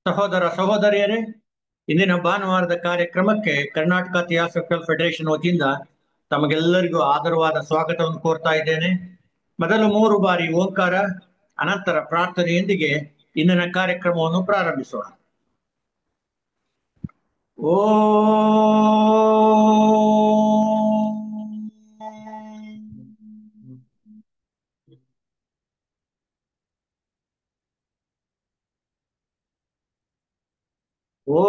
ಸಹೋದರ ಸಹೋದರಿಯರೇ, ಇಂದಿನ ಭಾನುವಾರದ ಕಾರ್ಯಕ್ರಮಕ್ಕೆ ಕರ್ನಾಟಕ ಥಿಯಾಸಫಿಕಲ್ ಫೆಡರೇಷನ್ ವತಿಯಿಂದ ತಮಗೆಲ್ಲರಿಗೂ ಆದರವಾದ ಸ್ವಾಗತವನ್ನು ಕೋರ್ತಾ ಇದ್ದೇನೆ. ಮೊದಲು 3 ಬಾರಿ ಓಂಕಾರ, ಅನಂತರ ಪ್ರಾರ್ಥನೆಯೊಂದಿಗೆ ಇಂದಿನ ಕಾರ್ಯಕ್ರಮವನ್ನು ಪ್ರಾರಂಭಿಸೋಣ. ಓ ಓ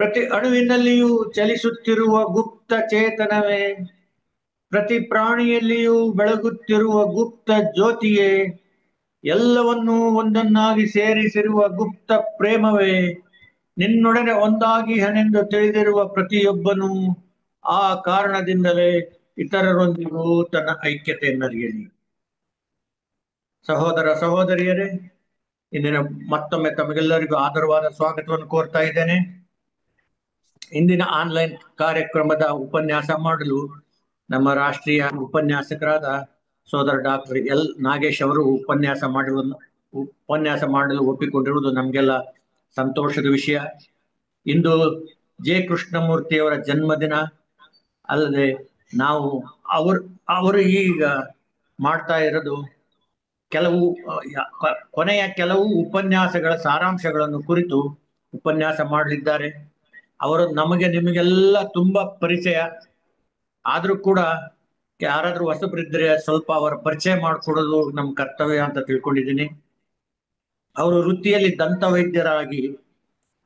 ಪ್ರತಿ ಅಣುವಿನಲ್ಲಿಯೂ ಚಲಿಸುತ್ತಿರುವ ಗುಪ್ತ ಚೇತನವೇ, ಪ್ರತಿ ಪ್ರಾಣಿಯಲ್ಲಿಯೂ ಬೆಳಗುತ್ತಿರುವ ಗುಪ್ತ ಜ್ಯೋತಿಯೇ, ಎಲ್ಲವನ್ನೂ ಒಂದನ್ನಾಗಿ ಸೇರಿಸಿರುವ ಗುಪ್ತ ಪ್ರೇಮವೇ, ನಿನ್ನೊಡನೆ ಒಂದಾಗಿಹನೆಂದು ತಿಳಿದಿರುವ ಪ್ರತಿಯೊಬ್ಬನೂ ಆ ಕಾರಣದಿಂದಲೇ ಇತರರೊಂದಿಗೂ ತನ್ನ ಐಕ್ಯತೆಯನ್ನರಿಯಲಿ. ಸಹೋದರ ಸಹೋದರಿಯರೇ, ಇಂದಿನ ಮತ್ತೊಮ್ಮೆ ತಮಗೆಲ್ಲರಿಗೂ ಆದರವಾದ ಸ್ವಾಗತವನ್ನು ಕೋರ್ತಾ ಇದ್ದೇನೆ. ಇಂದಿನ ಆನ್ಲೈನ್ ಕಾರ್ಯಕ್ರಮದ ಉಪನ್ಯಾಸ ಮಾಡಲು ನಮ್ಮ ರಾಷ್ಟ್ರೀಯ ಉಪನ್ಯಾಸಕರಾದ ಸೋದರ ಡಾಕ್ಟರ್ ಎಲ್ ನಾಗೇಶ್ ಅವರು ಉಪನ್ಯಾಸ ಮಾಡಲು ಒಪ್ಪಿಕೊಂಡಿರುವುದು ನಮಗೆಲ್ಲ ಸಂತೋಷದ ವಿಷಯ. ಇಂದು ಜೆ ಕೃಷ್ಣಮೂರ್ತಿಯವರ ಜನ್ಮದಿನ ಅಲ್ಲದೆ ನಾವು ಅವರು ಈಗ ಮಾಡ್ತಾ ಇರೋದು ಕೊನೆಯ ಕೆಲವು ಉಪನ್ಯಾಸಗಳ ಸಾರಾಂಶಗಳನ್ನು ಕುರಿತು ಉಪನ್ಯಾಸ ಮಾಡಲಿದ್ದಾರೆ. ಅವರು ನಿಮಗೆಲ್ಲ ತುಂಬಾ ಪರಿಚಯ, ಆದ್ರೂ ಕೂಡ ಯಾರಾದ್ರೂ ಹೊಸಬರಿದ್ರೆ ಸ್ವಲ್ಪ ಅವರ ಪರಿಚಯ ಮಾಡಿಕೊಡೋದು ನಮ್ಮ ಕರ್ತವ್ಯ ಅಂತ ತಿಳ್ಕೊಂಡಿದ್ದೀನಿ. ಅವರು ವೃತ್ತಿಯಲ್ಲಿ ದಂತ ವೈದ್ಯರಾಗಿ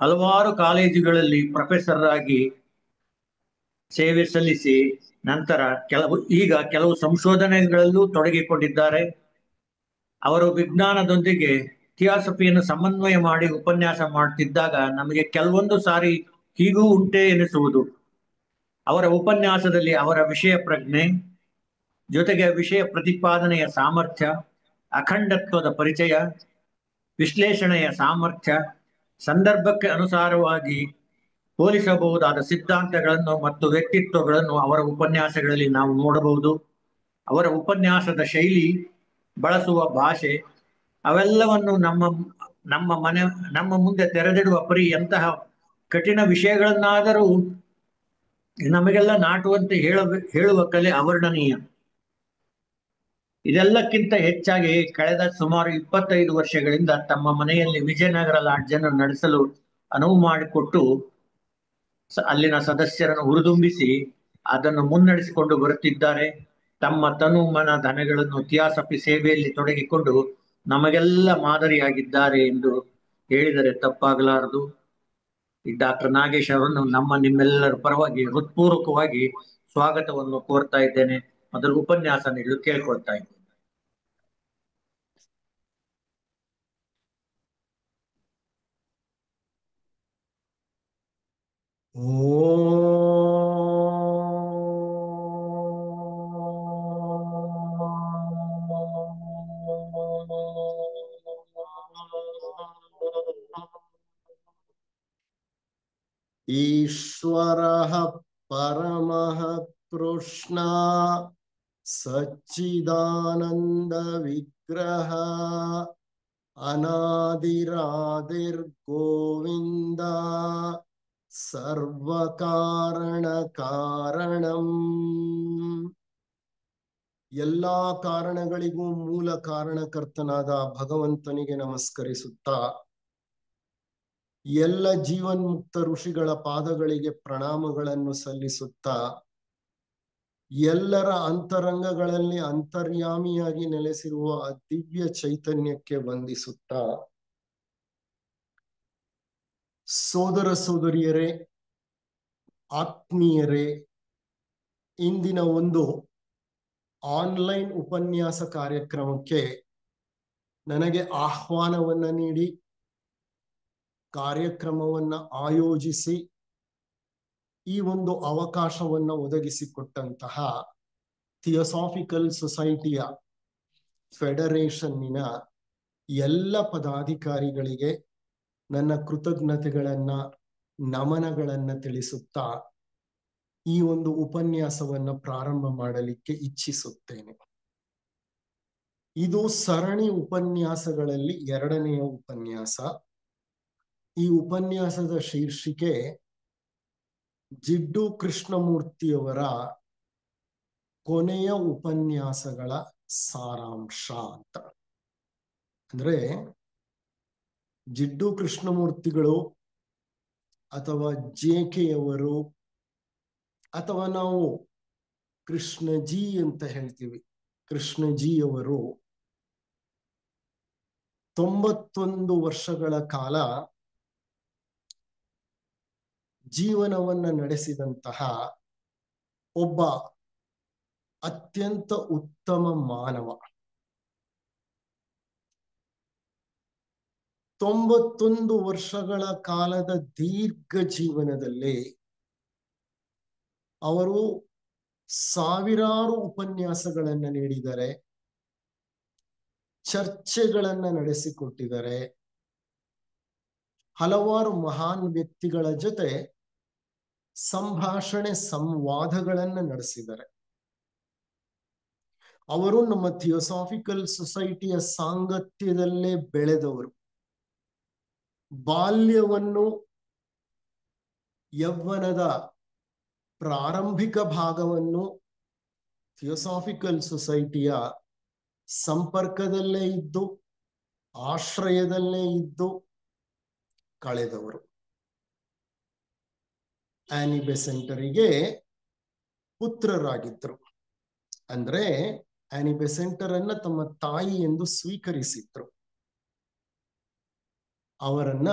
ಹಲವಾರು ಕಾಲೇಜುಗಳಲ್ಲಿ ಪ್ರೊಫೆಸರ್ ಆಗಿ ಸೇವೆ ಸಲ್ಲಿಸಿ ನಂತರ ಕೆಲವು ಸಂಶೋಧನೆಗಳಲ್ಲೂ ತೊಡಗಿಕೊಂಡಿದ್ದಾರೆ. ಅವರು ವಿಜ್ಞಾನದೊಂದಿಗೆ ಥಿಯಾಸಫಿಯನ್ನು ಸಮನ್ವಯ ಮಾಡಿ ಉಪನ್ಯಾಸ ಮಾಡ್ತಿದ್ದಾಗ ನಮಗೆ ಕೆಲವೊಂದು ಸಾರಿ ಹೀಗೂ ಉಂಟೆ ಎನಿಸುವುದು. ಅವರ ಉಪನ್ಯಾಸದಲ್ಲಿ ಅವರ ವಿಷಯ ಪ್ರಜ್ಞೆ ಜೊತೆಗೆ ವಿಷಯ ಪ್ರತಿಪಾದನೆಯ ಸಾಮರ್ಥ್ಯ, ಅಖಂಡತ್ವದ ಪರಿಚಯ, ವಿಶ್ಲೇಷಣೆಯ ಸಾಮರ್ಥ್ಯ, ಸಂದರ್ಭಕ್ಕೆ ಅನುಸಾರವಾಗಿ ಹೋಲಿಸಬಹುದಾದ ಸಿದ್ಧಾಂತಗಳನ್ನು ಮತ್ತು ವ್ಯಕ್ತಿತ್ವಗಳನ್ನು ಅವರ ಉಪನ್ಯಾಸಗಳಲ್ಲಿ ನಾವು ನೋಡಬಹುದು. ಅವರ ಉಪನ್ಯಾಸದ ಶೈಲಿ, ಬಳಸುವ ಭಾಷೆ ಅವೆಲ್ಲವನ್ನು ನಮ್ಮ ಮುಂದೆ ತೆರೆದಿಡುವ ಪರಿ ಎಂತಹ ಕಠಿಣ ವಿಷಯಗಳನ್ನಾದರೂ ನಮಗೆಲ್ಲ ನಾಟುವಂತೆ ಹೇಳುವ ಕಲೆ ಅವರ್ಣನೀಯ. ಇದೆಲ್ಲಕ್ಕಿಂತ ಹೆಚ್ಚಾಗಿ ಕಳೆದ ಸುಮಾರು 25 ವರ್ಷಗಳಿಂದ ತಮ್ಮ ಮನೆಯಲ್ಲಿ ವಿಜಯನಗರ ಲಾಡ್ಜ್ ಅನ್ನು ನಡೆಸಲು ಅನುವು ಮಾಡಿಕೊಟ್ಟು ಅಲ್ಲಿನ ಸದಸ್ಯರನ್ನು ಹುರಿದುಂಬಿಸಿ ಅದನ್ನು ಮುನ್ನಡೆಸಿಕೊಂಡು ಬರುತ್ತಿದ್ದಾರೆ. ತಮ್ಮ ತನು ಮನ ಧನಗಳನ್ನು ಥಿಯಾಸಫಿ ಸೇವೆಯಲ್ಲಿ ತೊಡಗಿಕೊಂಡು ನಮಗೆಲ್ಲ ಮಾದರಿಯಾಗಿದ್ದಾರೆ ಎಂದು ಹೇಳಿದರೆ ತಪ್ಪಾಗಲಾರದು. ಈ ಡಾಕ್ಟರ್ ನಾಗೇಶ್ ಅವರನ್ನು ನಿಮ್ಮೆಲ್ಲರ ಪರವಾಗಿ ಹೃತ್ಪೂರ್ವಕವಾಗಿ ಸ್ವಾಗತವನ್ನು ಕೋರ್ತಾ ಇದ್ದೇನೆ. ಮೊದಲು ಉಪನ್ಯಾಸ ನೀಡಲು ಕೇಳ್ಕೊಳ್ತಾ ಇದ್ದೇನೆ. ಈಶ್ವರಃ ಪರಮಃ ಕೃಷ್ಣ ಸಚ್ಚಿದಾನಂದ ವಿಗ್ರಹ ಅನಾದಿರಾದಿರ್ ಗೋವಿಂದ ಸರ್ವಕಾರಣ ಕಾರಣಂ. ಎಲ್ಲಾ ಕಾರಣಗಳಿಗೂ ಮೂಲ ಕಾರಣಕರ್ತನಾದ ಭಗವಂತನಿಗೆ ನಮಸ್ಕರಿಸುತ್ತಾ, ಎಲ್ಲ ಜೀವನ್ಮುಕ್ತ ಋಷಿಗಳ ಪಾದಗಳಿಗೆ ಪ್ರಣಾಮಗಳನ್ನು ಸಲ್ಲಿಸುತ್ತಾ, ಎಲ್ಲರ ಅಂತರಂಗಗಳಲ್ಲಿ ಅಂತರ್ಯಾಮಿಯಾಗಿ ನೆಲೆಸಿರುವ ದಿವ್ಯ ಚೈತನ್ಯಕ್ಕೆ ವಂದಿಸುತ್ತಾ, ಸೋದರ ಸೋದರಿಯರೇ, ಆತ್ಮೀಯರೇ, ಇಂದಿನ ಒಂದು ಆನ್ಲೈನ್ ಉಪನ್ಯಾಸ ಕಾರ್ಯಕ್ರಮಕ್ಕೆ ನನಗೆ ಆಹ್ವಾನವನ್ನ ನೀಡಿ ಕಾರ್ಯಕ್ರಮವನ್ನ ಆಯೋಜಿಸಿ ಈ ಒಂದು ಅವಕಾಶವನ್ನು ಒದಗಿಸಿಕೊಟ್ಟಂತಹ ಥಿಯೋಸಾಫಿಕಲ್ ಸೊಸೈಟಿಯ ಫೆಡರೇಷನ್ನಿನ ಎಲ್ಲ ಪದಾಧಿಕಾರಿಗಳಿಗೆ ನನ್ನ ಕೃತಜ್ಞತೆಗಳನ್ನ ನಮನಗಳನ್ನ ತಿಳಿಸುತ್ತಾ ಈ ಒಂದು ಉಪನ್ಯಾಸವನ್ನ ಪ್ರಾರಂಭ ಮಾಡಲಿಕ್ಕೆ ಇಚ್ಛಿಸುತ್ತೇನೆ. ಇದು ಸರಣಿ ಉಪನ್ಯಾಸಗಳಲ್ಲಿ 2ನೆಯ ಉಪನ್ಯಾಸ. ಈ ಉಪನ್ಯಾಸದ ಶೀರ್ಷಿಕೆ ಜಿಡ್ಡು ಕೃಷ್ಣಮೂರ್ತಿಯವರ ಕೊನೆಯ ಉಪನ್ಯಾಸಗಳ ಸಾರಾಂಶ ಅಂತ. ಅಂದ್ರೆ ಜಿಡ್ಡು ಕೃಷ್ಣಮೂರ್ತಿಗಳು ಅಥವಾ JK ಅಥವಾ ನಾವು ಕೃಷ್ಣಜಿ ಅಂತ ಹೇಳ್ತೀವಿ, ಕೃಷ್ಣಜಿಯವರು 91 ವರ್ಷಗಳ ಕಾಲ ಜೀವನವನ್ನ ನಡೆಸಿದಂತಹ ಒಬ್ಬ ಅತ್ಯಂತ ಉತ್ತಮ ಮಾನವ. 91 ವರ್ಷಗಳ ಕಾಲದ ದೀರ್ಘ ಜೀವನದಲ್ಲಿ ಅವರು ಸಾವಿರಾರು ಉಪನ್ಯಾಸಗಳನ್ನ ನೀಡಿದ್ದಾರೆ, ಚರ್ಚೆಗಳನ್ನ ನಡೆಸಿಕೊಟ್ಟಿದ್ದಾರೆ, ಹಲವಾರು ಮಹಾನ್ ವ್ಯಕ್ತಿಗಳ ಜೊತೆ ಸಂಭಾಷಣೆ ಸಂವಾದಗಳನ್ನ ನಡೆಸಿದ್ದಾರೆ. ಅವರು ನಮ್ಮ ಥಿಯೋಸಾಫಿಕಲ್ ಸೊಸೈಟಿಯ ಸಾಂಗತ್ಯದಲ್ಲೇ ಬೆಳೆದವರು. ಬಾಲ್ಯವನ್ನು, ಯೌವನದ ಪ್ರಾರಂಭಿಕ ಭಾಗವನ್ನು ಥಿಯೋಸಾಫಿಕಲ್ ಸೊಸೈಟಿಯ ಸಂಪರ್ಕದಲ್ಲೇ ಇದ್ದು, ಆಶ್ರಯದಲ್ಲೇ ಇದ್ದು ಕಳೆದವರು. ಆನಿ ಬೆಸೆಂಟರಿಗೆ ಪುತ್ರರಾಗಿದ್ದರು. ಅಂದ್ರೆ ಆನಿ ಬೆಸೆಂಟರ್ ಅನ್ನ ತಮ್ಮ ತಾಯಿ ಎಂದು ಸ್ವೀಕರಿಸಿದ್ರು. ಅವರನ್ನ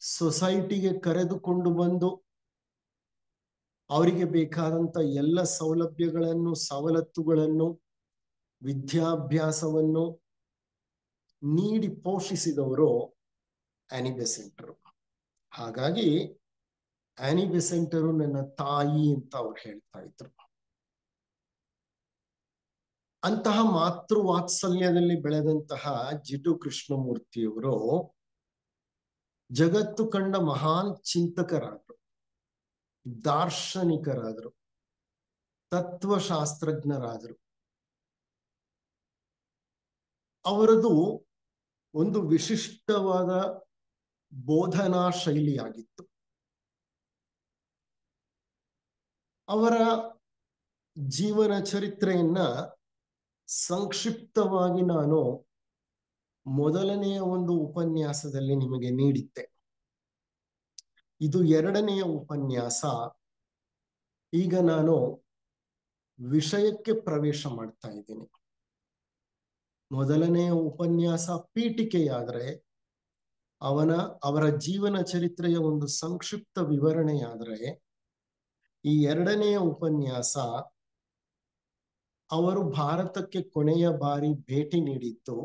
ಸೊಸೈಟಿಗೆ ಕರೆದುಕೊಂಡು ಬಂದು ಅವರಿಗೆ ಬೇಕಾದಂತ ಎಲ್ಲ ಸೌಲಭ್ಯಗಳನ್ನು, ಸವಲತ್ತುಗಳನ್ನು, ವಿದ್ಯಾಭ್ಯಾಸವನ್ನು ನೀಡಿ ಪೋಷಿಸಿದವರು ಆನಿ ಬೆಸೆಂಟರು. ಹಾಗಾಗಿ ಆನಿ ಬೆಸೆಂಟರು ನನ್ನ ತಾಯಿ ಅಂತ ಅವ್ರು ಹೇಳ್ತಾ ಇದ್ರು. ಅಂತಹ ಮಾತೃ ವಾತ್ಸಲ್ಯದಲ್ಲಿ ಬೆಳೆದಂತಹ ಜಿಡ್ಡು ಕೃಷ್ಣಮೂರ್ತಿಯವರು ಜಗತ್ತು ಕಂಡ ಮಹಾನ್ ಚಿಂತಕರಾದರು, ದಾರ್ಶನಿಕರಾದರು, ತತ್ವಶಾಸ್ತ್ರಜ್ಞರಾದರು. ಅವರದು ಒಂದು ವಿಶಿಷ್ಟವಾದ ಬೋಧನಾ ಶೈಲಿಯಾಗಿತ್ತು. ಅವರ ಜೀವನ ಚರಿತ್ರೆಯನ್ನ ಸಂಕ್ಷಿಪ್ತವಾಗಿ ನಾನು ಮೊದಲನೆಯ ಒಂದು ಉಪನ್ಯಾಸದಲ್ಲಿ ನಿಮಗೆ ನೀಡಿದ್ದೆ. ಇದು 2ನೆಯ ಉಪನ್ಯಾಸ. ಈಗ ನಾನು ವಿಷಯಕ್ಕೆ ಪ್ರವೇಶ ಮಾಡ್ತಾ ಇದ್ದೀನಿ. ಮೊದಲನೆಯ ಉಪನ್ಯಾಸ ಪೀಠಿಕೆಯಾದರೆ, ಅವರ ಜೀವನ ಚರಿತ್ರೆಯ ಒಂದು ಸಂಕ್ಷಿಪ್ತ ವಿವರಣೆಯಾದರೆ, ಈ 2ನೆಯ ಉಪನ್ಯಾಸ ಅವರು ಭಾರತಕ್ಕೆ ಕೊನೆಯ ಬಾರಿ ಭೇಟಿ ನೀಡಿದ್ದು,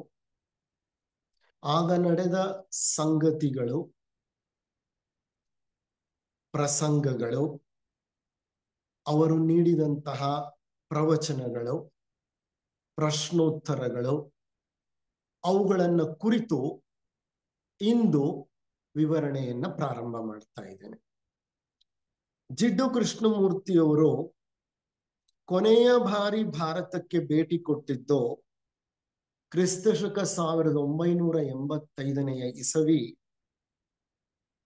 ಆಗ ನಡೆದ ಸಂಗತಿಗಳು, ಪ್ರಸಂಗಗಳು, ಅವರು ನೀಡಿದಂತಹ ಪ್ರವಚನಗಳು, ಪ್ರಶ್ನೋತ್ತರಗಳು, ಅವುಗಳನ್ನ ಕುರಿತು ಇಂದು ವಿವರಣೆಯನ್ನ ಪ್ರಾರಂಭ ಮಾಡ್ತಾ ಇದ್ದೇನೆ. ಜಿಡ್ಡು ಕೃಷ್ಣಮೂರ್ತಿಯವರು ಕೊನೆಯ ಬಾರಿ ಭಾರತಕ್ಕೆ ಭೇಟಿ ಕೊಟ್ಟಿದ್ದು ಕ್ರಿಸ್ತಶಕ 1985ನೇ ಇಸವಿ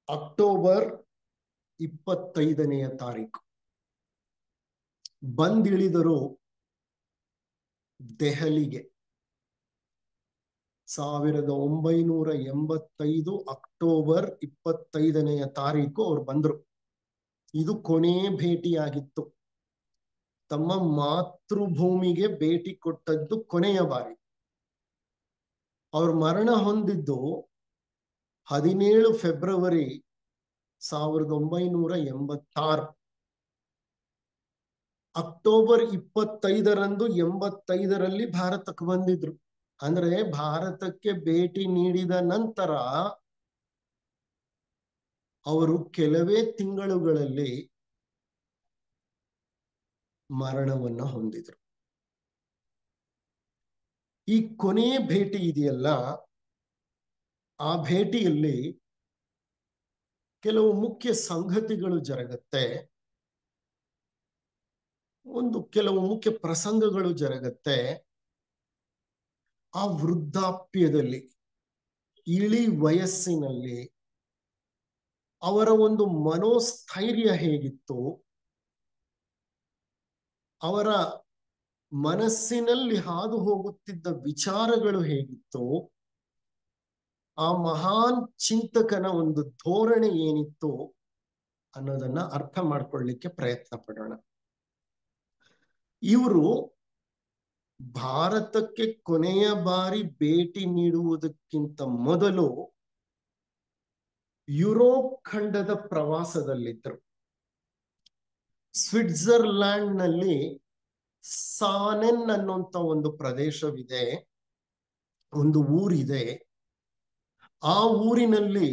ಅಕ್ಟೋಬರ್ 25ನೇ ತಾರೀಕು. ಬಂದಿಳಿದರು ದೆಹಲಿಗೆ. 1985 ಅಕ್ಟೋಬರ್ 25ನೇ ತಾರೀಕು ಅವ್ರು ಬಂದರು. ಇದು ಕೊನೆ ಭೇಟಿಯಾಗಿತ್ತು. ತಮ್ಮ ಮಾತೃಭೂಮಿಗೆ ಭೇಟಿ ಕೊಟ್ಟದ್ದು ಕೊನೆಯ ಬಾರಿ. ಅವ್ರ ಮರಣ ಹೊಂದಿದ್ದು 17 ಫೆಬ್ರವರಿ 1986. ಅಕ್ಟೋಬರ್ 25ರಂದು 85ರಲ್ಲಿ ಭಾರತಕ್ಕೆ ಬಂದಿದ್ರು. ಅಂದ್ರೆ ಭಾರತಕ್ಕೆ ಭೇಟಿ ನೀಡಿದ ನಂತರ ಅವರು ಕೆಲವೇ ತಿಂಗಳುಗಳಲ್ಲಿ ಮರಣವನ್ನ ಹೊಂದಿದ್ರು. ಈ ಕೊನೆಯ ಭೇಟಿ ಇದೆಯಲ್ಲ, ಆ ಭೇಟಿಯಲ್ಲಿ ಕೆಲವು ಮುಖ್ಯ ಸಂಗತಿಗಳು ಜರುಗತ್ತೆ, ಕೆಲವು ಮುಖ್ಯ ಪ್ರಸಂಗಗಳು ಜರುಗತ್ತೆ. ಆ ವೃದ್ಧಾಪ್ಯದಲ್ಲಿ, ಇಳಿ ವಯಸ್ಸಿನಲ್ಲಿ ಅವರ ಒಂದು ಮನೋಸ್ಥೈರ್ಯ ಹೇಗಿತ್ತು, ಅವರ ಮನಸ್ಸಿನಲ್ಲಿ ಹಾದು ಹೋಗುತ್ತಿದ್ದ ವಿಚಾರಗಳು ಹೇಗಿತ್ತು, ಆ ಮಹಾನ್ ಚಿಂತಕನ ಒಂದು ಧೋರಣೆ ಏನಿತ್ತು ಅನ್ನೋದನ್ನ ಅರ್ಥ ಮಾಡ್ಕೊಳ್ಳಿಕ್ಕೆ ಪ್ರಯತ್ನ ಪಡೋಣ. ಇವರು ಭಾರತಕ್ಕೆ ಕೊನೆಯ ಬಾರಿ ಭೇಟಿ ನೀಡುವುದಕ್ಕಿಂತ ಮೊದಲು ಯುರೋಪ್ ಖಂಡದ ಪ್ರವಾಸದಲ್ಲಿದ್ದರು. ಸ್ವಿಟ್ಜರ್ಲ್ಯಾಂಡ್ ನಲ್ಲಿ ಸಾನೆನ್ ಅನ್ನುವಂತ ಒಂದು ಪ್ರದೇಶವಿದೆ, ಒಂದು ಊರಿದೆ. ಆ ಊರಿನಲ್ಲಿ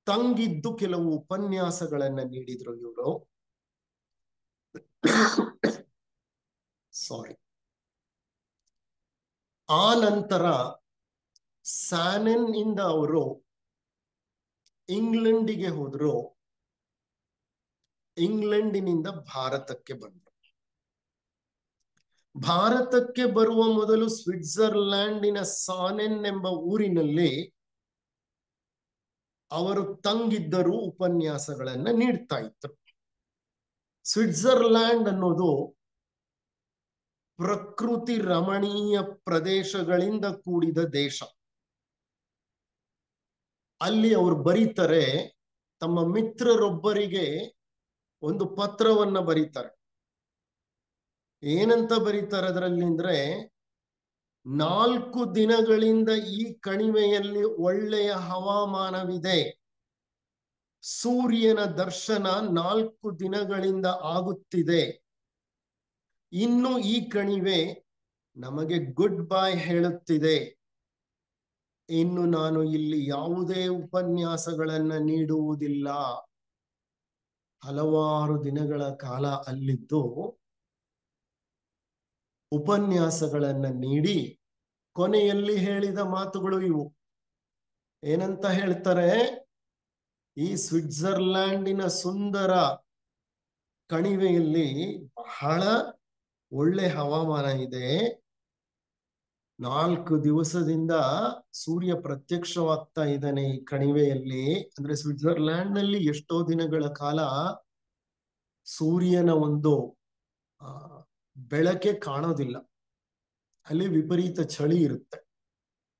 ತಂಗಿದ್ದು ಕೆಲವು ಉಪನ್ಯಾಸಗಳನ್ನ ನೀಡಿದ್ರು ಇವರು. ಸಾರಿ. ಆ ನಂತರ ಸಾನೆನ್ ಇಂದ ಅವರು ಇಂಗ್ಲೆಂಡಿಗೆ ಹೋದ್ರು. ಇಂಗ್ಲೆಂಡಿನಿಂದ ಭಾರತಕ್ಕೆ ಬಂದರು. ಭಾರತಕ್ಕೆ ಬರುವ ಮೊದಲು ಸ್ವಿಟ್ಜರ್ಲ್ಯಾಂಡಿನ ಸಾನೆನ್ ಎಂಬ ಊರಿನಲ್ಲಿ ಅವರು ತಂಗಿದ್ದರು, ಉಪನ್ಯಾಸಗಳನ್ನ ನೀಡ್ತಾ ಇದ್ರು. ಸ್ವಿಟ್ಜರ್ಲ್ಯಾಂಡ್ ಅನ್ನೋದು ಪ್ರಕೃತಿ ರಮಣೀಯ ಪ್ರದೇಶಗಳಿಂದ ಕೂಡಿದ ದೇಶ. ಅಲ್ಲಿ ಅವರು ಬರೀತಾರೆ, ತಮ್ಮ ಮಿತ್ರರೊಬ್ಬರಿಗೆ ಒಂದು ಪತ್ರವನ್ನ ಬರೀತಾರೆ. ಏನಂತ ಬರೀತಾರೆ ಅದರಲ್ಲಿ ಅಂದ್ರೆ, 4 ದಿನಗಳಿಂದ ಈ ಕಣಿವೆಯಲ್ಲಿ ಒಳ್ಳೆಯ ಹವಾಮಾನವಿದೆ, ಸೂರ್ಯನ ದರ್ಶನ 4 ದಿನಗಳಿಂದ ಆಗುತ್ತಿದೆ. ಇನ್ನು ಈ ಕಣಿವೆ ನಮಗೆ ಗುಡ್ ಬೈ ಹೇಳುತ್ತಿದೆ. ಇನ್ನು ನಾನು ಇಲ್ಲಿ ಯಾವುದೇ ಉಪನ್ಯಾಸಗಳನ್ನ ನೀಡುವುದಿಲ್ಲ. ಹಲವಾರು ದಿನಗಳ ಕಾಲ ಅಲ್ಲಿದ್ದು ಉಪನ್ಯಾಸಗಳನ್ನ ನೀಡಿ ಕೊನೆಯಲ್ಲಿ ಹೇಳಿದ ಮಾತುಗಳು ಇವು. ಏನಂತ ಹೇಳ್ತಾರೆ, ಈ ಸ್ವಿಟ್ಜರ್ಲ್ಯಾಂಡಿನ ಸುಂದರ ಕಣಿವೆಯಲ್ಲಿ ಬಹಳ ಒಳ್ಳೆ ಹವಾಮಾನ ಇದೆ. 4 ದಿವಸದಿಂದ ಸೂರ್ಯ ಪ್ರತ್ಯಕ್ಷವಾಗ್ತಾ ಇದ್ದಾನೆ ಈ ಕಣಿವೆಯಲ್ಲಿ. ಅಂದ್ರೆ ಸ್ವಿಟ್ಜರ್ಲ್ಯಾಂಡ್ ನಲ್ಲಿ ಎಷ್ಟೋ ದಿನಗಳ ಕಾಲ ಸೂರ್ಯನ ಒಂದು ಬೆಳಕೆ ಕಾಣೋದಿಲ್ಲ. ಅಲ್ಲಿ ವಿಪರೀತ ಚಳಿ ಇರುತ್ತೆ,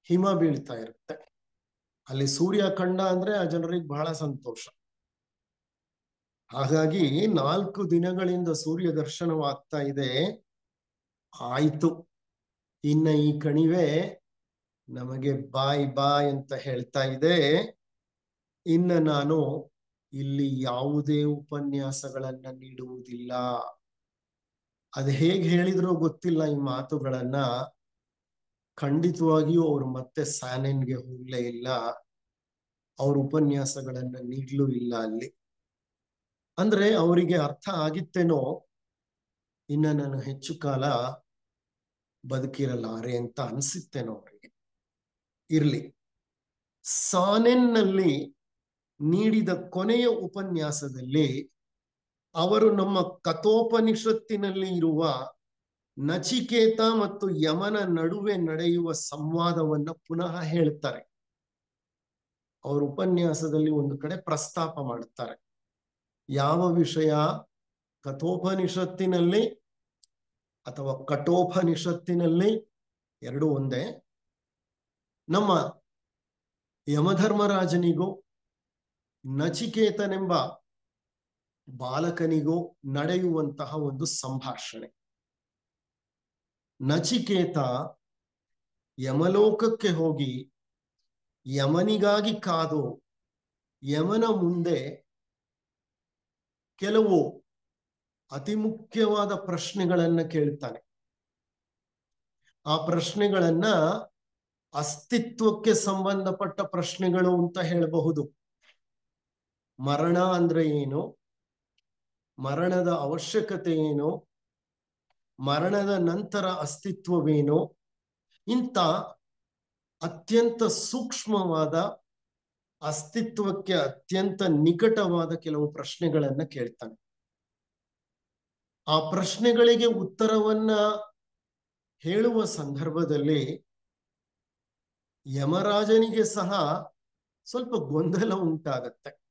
ಹಿಮ ಬೀಳ್ತಾ ಇರುತ್ತೆ. ಅಲ್ಲಿ ಸೂರ್ಯ ಕಂಡ ಅಂದ್ರೆ ಆ ಜನರಿಗೆ ಬಹಳ ಸಂತೋಷ. ಹಾಗಾಗಿ 4 ದಿನಗಳಿಂದ ಸೂರ್ಯ ದರ್ಶನವಾಗ್ತಾ ಇದೆ. ಆಯ್ತು, ಇನ್ನ ಈ ಕಣಿವೆ ನಮಗೆ ಬಾಯ್ ಬಾಯ್ ಅಂತ ಹೇಳ್ತಾ ಇದೆ. ಇನ್ನ ನಾನು ಇಲ್ಲಿ ಯಾವುದೇ ಉಪನ್ಯಾಸಗಳನ್ನ ನೀಡುವುದಿಲ್ಲ. ಅದು ಹೇಗೆ ಹೇಳಿದ್ರೋ ಗೊತ್ತಿಲ್ಲ ಈ ಮಾತುಗಳನ್ನ. ಖಂಡಿತವಾಗಿಯೂ ಅವರು ಮತ್ತೆ ಸಾನೆನ್ಗೆ ಹೋಗ್ಲೇ ಇಲ್ಲ, ಅವ್ರ ಉಪನ್ಯಾಸಗಳನ್ನ ನೀಡ್ಲೂ ಇಲ್ಲ ಅಲ್ಲಿ. ಅಂದ್ರೆ ಅವರಿಗೆ ಅರ್ಥ ಆಗಿತ್ತೇನೋ, ಇನ್ನ ನಾನು ಹೆಚ್ಚು ಕಾಲ ಬದುಕಿರಲಾರೆ ಅಂತ ಅನ್ಸುತ್ತೇನೋ ಅವರಿಗೆ. ಇರ್ಲಿ, ಸಾನೆನ್ನಲ್ಲಿ ನೀಡಿದ ಕೊನೆಯ ಉಪನ್ಯಾಸದಲ್ಲಿ ಅವರು ನಮ್ಮ ಕಥೋಪನಿಷತ್ತಿನಲ್ಲಿ ಇರುವ ನಚಿಕೇತ ಮತ್ತು ಯಮನ ನಡುವೆ ನಡೆಯುವ ಸಂವಾದವನ್ನ ಪುನಃ ಹೇಳ್ತಾರೆ. ಅವ್ರ ಉಪನ್ಯಾಸದಲ್ಲಿ ಒಂದು ಕಡೆ ಪ್ರಸ್ತಾಪ ಮಾಡುತ್ತಾರೆ. ಯಾವ ವಿಷಯ? ಕಥೋಪನಿಷತ್ತಿನಲ್ಲಿ ಅಥವಾ ಕಠೋಪನಿಷತ್ತಿನಲ್ಲಿ, ಎರಡೂ ಒಂದೇ, ನಮ್ಮ ಯಮಧರ್ಮರಾಜನಿಗೂ ನಚಿಕೇತನೆಂಬ ಬಾಲಕನಿಗೂ ನಡೆಯುವಂತಹ ಒಂದು ಸಂಭಾಷಣೆ. ನಚಿಕೇತ ಯಮಲೋಕಕ್ಕೆ ಹೋಗಿ ಯಮನಿಗಾಗಿ ಕಾದು ಯಮನ ಮುಂದೆ ಕೆಲವು ಅತಿ ಮುಖ್ಯವಾದ ಪ್ರಶ್ನೆಗಳನ್ನ ಕೇಳ್ತಾನೆ. ಆ ಪ್ರಶ್ನೆಗಳನ್ನ ಅಸ್ತಿತ್ವಕ್ಕೆ ಸಂಬಂಧಪಟ್ಟ ಪ್ರಶ್ನೆಗಳು ಅಂತ ಹೇಳಬಹುದು. ಮರಣ ಅಂದ್ರೆ ಏನು, ಮರಣದ ಅವಶ್ಯಕತೆ ಏನು, ಮರಣದ ನಂತರ ಅಸ್ತಿತ್ವವೇನು, ಇಂಥ ಅತ್ಯಂತ ಸೂಕ್ಷ್ಮವಾದ, ಅಸ್ತಿತ್ವಕ್ಕೆ ಅತ್ಯಂತ ನಿಕಟವಾದ ಕೆಲವು ಪ್ರಶ್ನೆಗಳನ್ನ ಕೇಳ್ತಾನೆ. ಆ ಪ್ರಶ್ನೆಗಳಿಗೆ ಉತ್ತರವನ್ನ ಹೇಳುವ ಸಂದರ್ಭದಲ್ಲಿ ಯಮರಾಜನಿಗೆ ಸಹ ಸ್ವಲ್ಪ ಗೊಂದಲ ಉಂಟಾಗತ್ತೆ.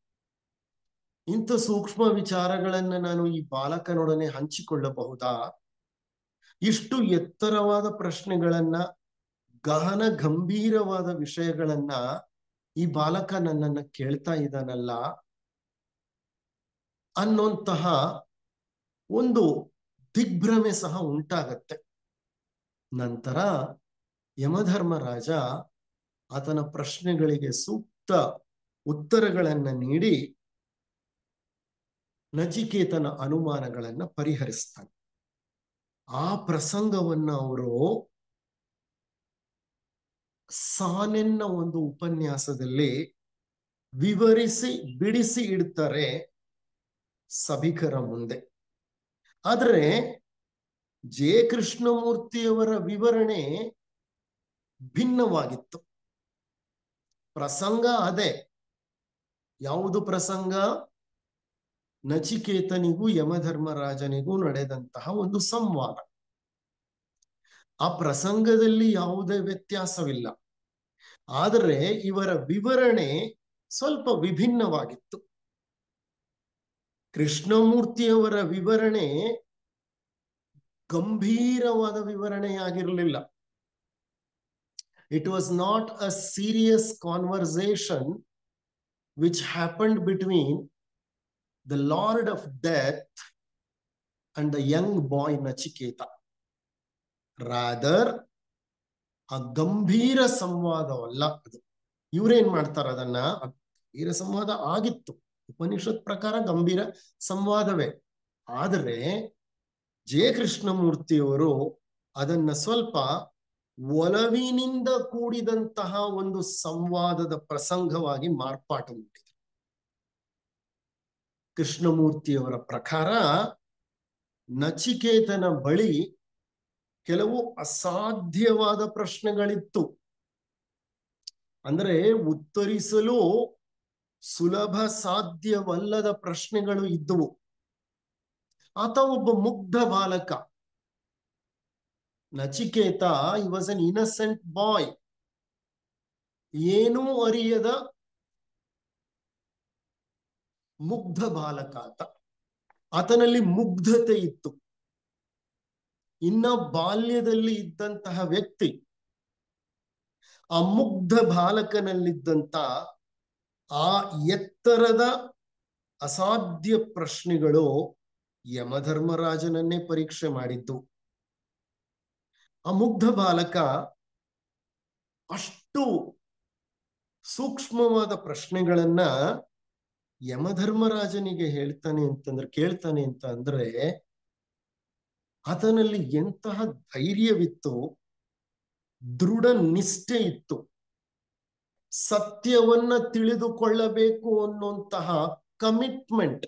ಇಂಥ ಸೂಕ್ಷ್ಮ ವಿಚಾರಗಳನ್ನ ನಾನು ಈ ಬಾಲಕನೊಡನೆ ಹಂಚಿಕೊಳ್ಳಬಹುದಾ? ಇಷ್ಟು ಎತ್ತರವಾದ ಪ್ರಶ್ನೆಗಳನ್ನ, ಗಹನ ಗಂಭೀರವಾದ ವಿಷಯಗಳನ್ನ ಈ ಬಾಲಕ ನನ್ನನ್ನ ಕೇಳ್ತಾ ಇದ್ದಾನಲ್ಲ ಅನ್ನೋಂತಹ ಒಂದು ದಿಗ್ಭ್ರಮೆ ಸಹ ಉಂಟಾಗತ್ತೆ. ನಂತರ ಯಮಧರ್ಮರಾಜ ಆತನ ಪ್ರಶ್ನೆಗಳಿಗೆ ಸೂಕ್ತ ಉತ್ತರಗಳನ್ನ ನೀಡಿ ನಚಿಕೇತನ ಅನುಮಾನಗಳನ್ನ ಪರಿಹರಿಸ್ತಾನೆ. ಆ ಪ್ರಸಂಗವನ್ನ ಅವರು ಸಾನೆನ್ನ ಒಂದು ಉಪನ್ಯಾಸದಲ್ಲಿ ವಿವರಿಸಿ ಬಿಡಿಸಿ ಇಡ್ತಾರೆ ಸಭಿಕರ ಮುಂದೆ. ಆದ್ರೆ ಜೆ ಕೃಷ್ಣಮೂರ್ತಿಯವರ ವಿವರಣೆ ಭಿನ್ನವಾಗಿತ್ತು. ಪ್ರಸಂಗ ಅದೇ. ಯಾವುದು ಪ್ರಸಂಗ? ನಚಿಕೇತನಿಗೂ ಯಮಧರ್ಮರಾಜನಿಗೂ ನಡೆದಂತಹ ಒಂದು ಸಂವಾದ. ಆ ಪ್ರಸಂಗದಲ್ಲಿ ಯಾವುದೇ ವ್ಯತ್ಯಾಸವಿಲ್ಲ. ಆದರೆ ಇವರ ವಿವರಣೆ ಸ್ವಲ್ಪ ವಿಭಿನ್ನವಾಗಿತ್ತು. ಕೃಷ್ಣಮೂರ್ತಿಯವರ ವಿವರಣೆ ಗಂಭೀರವಾದ ವಿವರಣೆಯಾಗಿರಲಿಲ್ಲ. It was not a serious conversation which happened between the Lord of Death and the young boy Nachiketa. Rather, ಆ ಗಂಭೀರ ಸಂವಾದವಲ್ಲ ಅದು. ಇವ್ರೇನ್ ಮಾಡ್ತಾರ ಅದನ್ನ, ಗಂಭೀರ ಸಂವಾದ ಆಗಿತ್ತು, ಉಪನಿಷತ್ ಪ್ರಕಾರ ಗಂಭೀರ ಸಂವಾದವೇ. ಆದರೆ ಜೆ ಕೃಷ್ಣಮೂರ್ತಿಯವರು ಅದನ್ನ ಸ್ವಲ್ಪ ಒಲವಿನಿಂದ ಕೂಡಿದಂತಹ ಒಂದು ಸಂವಾದದ ಪ್ರಸಂಗವಾಗಿ ಮಾರ್ಪಾಟು ಮಾಡಿದರು. ಕೃಷ್ಣಮೂರ್ತಿಯವರ ಪ್ರಕಾರ ನಚಿಕೇತನ ಬಳಿ ಕೆಲವು ಅಸಾಧ್ಯವಾದ ಪ್ರಶ್ನೆಗಳಿತ್ತು. ಅಂದ್ರೆ ಉತ್ತರಿಸಲು ಸುಲಭ ಸಾಧ್ಯವಲ್ಲದ ಪ್ರಶ್ನೆಗಳು ಇದ್ದುವು. ಆತ ಒಬ್ಬ ಮುಗ್ಧ ಬಾಲಕ. Nachiketa he was an innocent boy. ಏನೂ ಅರಿಯದ ಮುಗ್ಧ ಬಾಲಕ ಆತ. ಆತನಲ್ಲಿ ಮುಗ್ಧತೆ ಇತ್ತು. ಇನ್ನ ಬಾಲ್ಯದಲ್ಲಿ ಇದ್ದಂತಹ ವ್ಯಕ್ತಿ. ಆ ಮುಗ್ಧ ಬಾಲಕನಲ್ಲಿದ್ದಂತ ಆ ಎತ್ತರದ ಅಸಾಧ್ಯ ಪ್ರಶ್ನೆಗಳು ಯಮಧರ್ಮರಾಜನನ್ನೇ ಪರೀಕ್ಷೆ ಮಾಡಿದ್ದು. ಆ ಮುಗ್ಧ ಬಾಲಕ ಅಷ್ಟು ಸೂಕ್ಷ್ಮವಾದ ಪ್ರಶ್ನೆಗಳನ್ನ ಯಮಧರ್ಮರಾಜನಿಗೆ ಕೇಳ್ತಾನೆ ಅಂತ ಅಂದ್ರೆ ಆತನಲ್ಲಿ ಎಂತಹ ಧೈರ್ಯವಿತ್ತು, ದೃಢ ನಿಷ್ಠೆ ಇತ್ತು, ಸತ್ಯವನ್ನ ತಿಳಿದುಕೊಳ್ಳಬೇಕು ಅನ್ನುವಂತಹ ಕಮಿಟ್ಮೆಂಟ್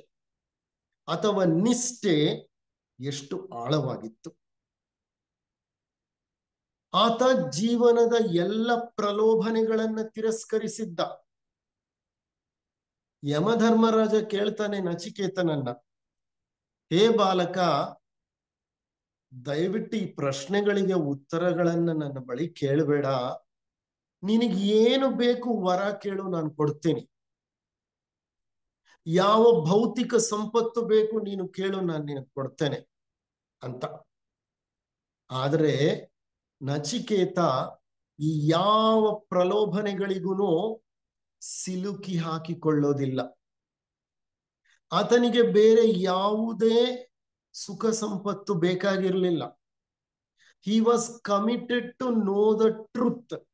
ಅಥವಾ ನಿಷ್ಠೆ ಎಷ್ಟು ಆಳವಾಗಿತ್ತು. ಆತ ಜೀವನದ ಎಲ್ಲ ಪ್ರಲೋಭನೆಗಳನ್ನ ತಿರಸ್ಕರಿಸಿದ್ದ. ಯಮಧರ್ಮರಾಜ ಕೇಳ್ತಾನೆ ನಚಿಕೇತನನ್ನ, ಹೇ ಬಾಲಕ, ದಯವಿಟ್ಟು ಈ ಪ್ರಶ್ನೆಗಳಿಗೆ ಉತ್ತರಗಳನ್ನ ನನ್ನ ಬಳಿ ಕೇಳಬೇಡ. ನಿನಗೆ ಏನು ಬೇಕು ವರ ಕೇಳು, ನಾನು ಕೊಡ್ತೇನೆ. ಯಾವ ಭೌತಿಕ ಸಂಪತ್ತು ಬೇಕು ನೀನು ಕೇಳು, ನಾನು ನಿನಗೆ ಕೊಡ್ತೇನೆ ಅಂತ. ಆದ್ರೆ ನಚಿಕೇತ ಈ ಯಾವ ಪ್ರಲೋಭನೆಗಳಿಗೂ ಸಿಲುಕಿ ಹಾಕಿಕೊಳ್ಳೋದಿಲ್ಲ. ಆತನಿಗೆ ಬೇರೆ ಯಾವುದೇ ಸುಖ ಸಂಪತ್ತು ಬೇಕಾಗಿರ್ಲಿಲ್ಲ. He was committed to know the truth.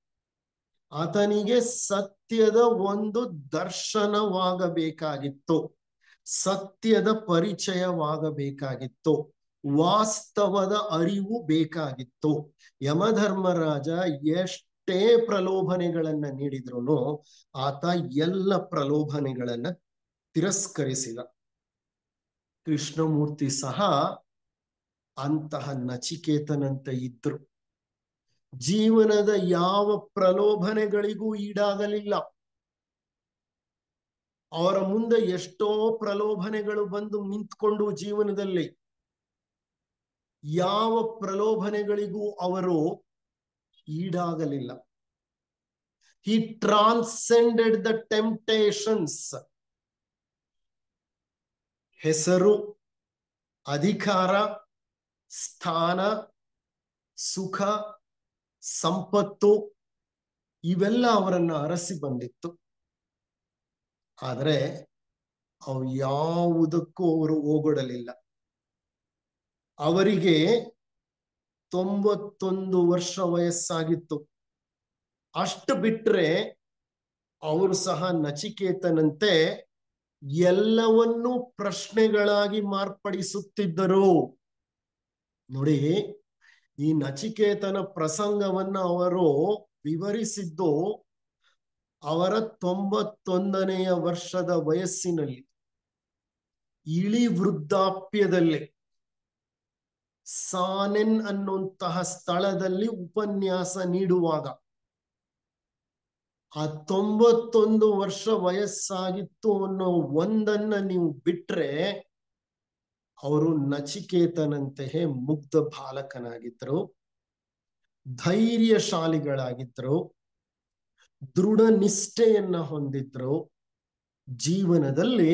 ಆತನಿಗೆ ಸತ್ಯದ ಒಂದು ದರ್ಶನವಾಗಬೇಕಾಗಿತ್ತು, ಸತ್ಯದ ಪರಿಚಯವಾಗಬೇಕಾಗಿತ್ತು, ವಾಸ್ತವದ ಅರಿವು ಬೇಕಾಗಿತ್ತು. ಯಮಧರ್ಮರಾಜ ಎಷ್ಟೇ ಪ್ರಲೋಭನೆಗಳನ್ನ ನೀಡಿದ್ರು ಆತ ಎಲ್ಲ ಪ್ರಲೋಭನೆಗಳನ್ನ ತಿರಸ್ಕರಿಸಿದ. ಕೃಷ್ಣಮೂರ್ತಿ ಸಹ ಅಂತಹ ನಚಿಕೇತನಂತೆ ಇದ್ರು. ಜೀವನದ ಯಾವ ಪ್ರಲೋಭನೆಗಳಿಗೂ ಈಡಾಗಲಿಲ್ಲ. ಅವರ ಮುಂದೆ ಎಷ್ಟೋ ಪ್ರಲೋಭನೆಗಳು ಬಂದು ನಿಂತ್ಕೊಂಡು ಜೀವನದಲ್ಲಿ ಯಾವ ಪ್ರಲೋಭನೆಗಳಿಗೂ ಅವರು ಈಡಾಗಲಿಲ್ಲ. He transcended the temptations. ಹೆಸರು, ಅಧಿಕಾರ, ಸ್ಥಾನ, ಸುಖ, ಸಂಪತ್ತು ಇವೆಲ್ಲ ಅವರನ್ನ ಅರಸಿ ಬಂದಿತ್ತು. ಆದರೆ ಅವು ಯಾವುದಕ್ಕೂ ಅವರು ಓಗೊಡಲಿಲ್ಲ. ಅವರಿಗೆ 91 ವರ್ಷ ವಯಸ್ಸಾಗಿತ್ತು. ಅಷ್ಟು ಬಿಟ್ರೆ ಅವರು ಸಹ ನಚಿಕೇತನಂತೆ ಎಲ್ಲವನ್ನೂ ಪ್ರಶ್ನೆಗಳಾಗಿ ಮಾರ್ಪಡಿಸುತ್ತಿದ್ದರು. ನೋಡಿ, ಈ ನಚಿಕೇತನ ಪ್ರಸಂಗವನ್ನ ಅವರು ವಿವರಿಸಿದ್ದು ಅವರ 91ನೆಯ ವರ್ಷದ ವಯಸ್ಸಿನಲ್ಲಿ, ಇಳಿ ವೃದ್ಧಾಪ್ಯದಲ್ಲಿ ಸಾನೆನ್ ಅನ್ನುವಂತಹ ಸ್ಥಳದಲ್ಲಿ ಉಪನ್ಯಾಸ ನೀಡುವಾಗ. ಆ 91 ವರ್ಷ ವಯಸ್ಸಾಗಿತ್ತು ಅನ್ನೋ ಒಂದನ್ನ ನೀವು ಬಿಟ್ರೆ ಅವರು ನಚಿಕೇತನಂತೆಯೇ ಮುಗ್ಧ ಬಾಲಕನಾಗಿದ್ರು, ಧೈರ್ಯಶಾಲಿಗಳಾಗಿದ್ರು, ದೃಢ ನಿಷ್ಠೆಯನ್ನ ಹೊಂದಿದ್ರು. ಜೀವನದಲ್ಲಿ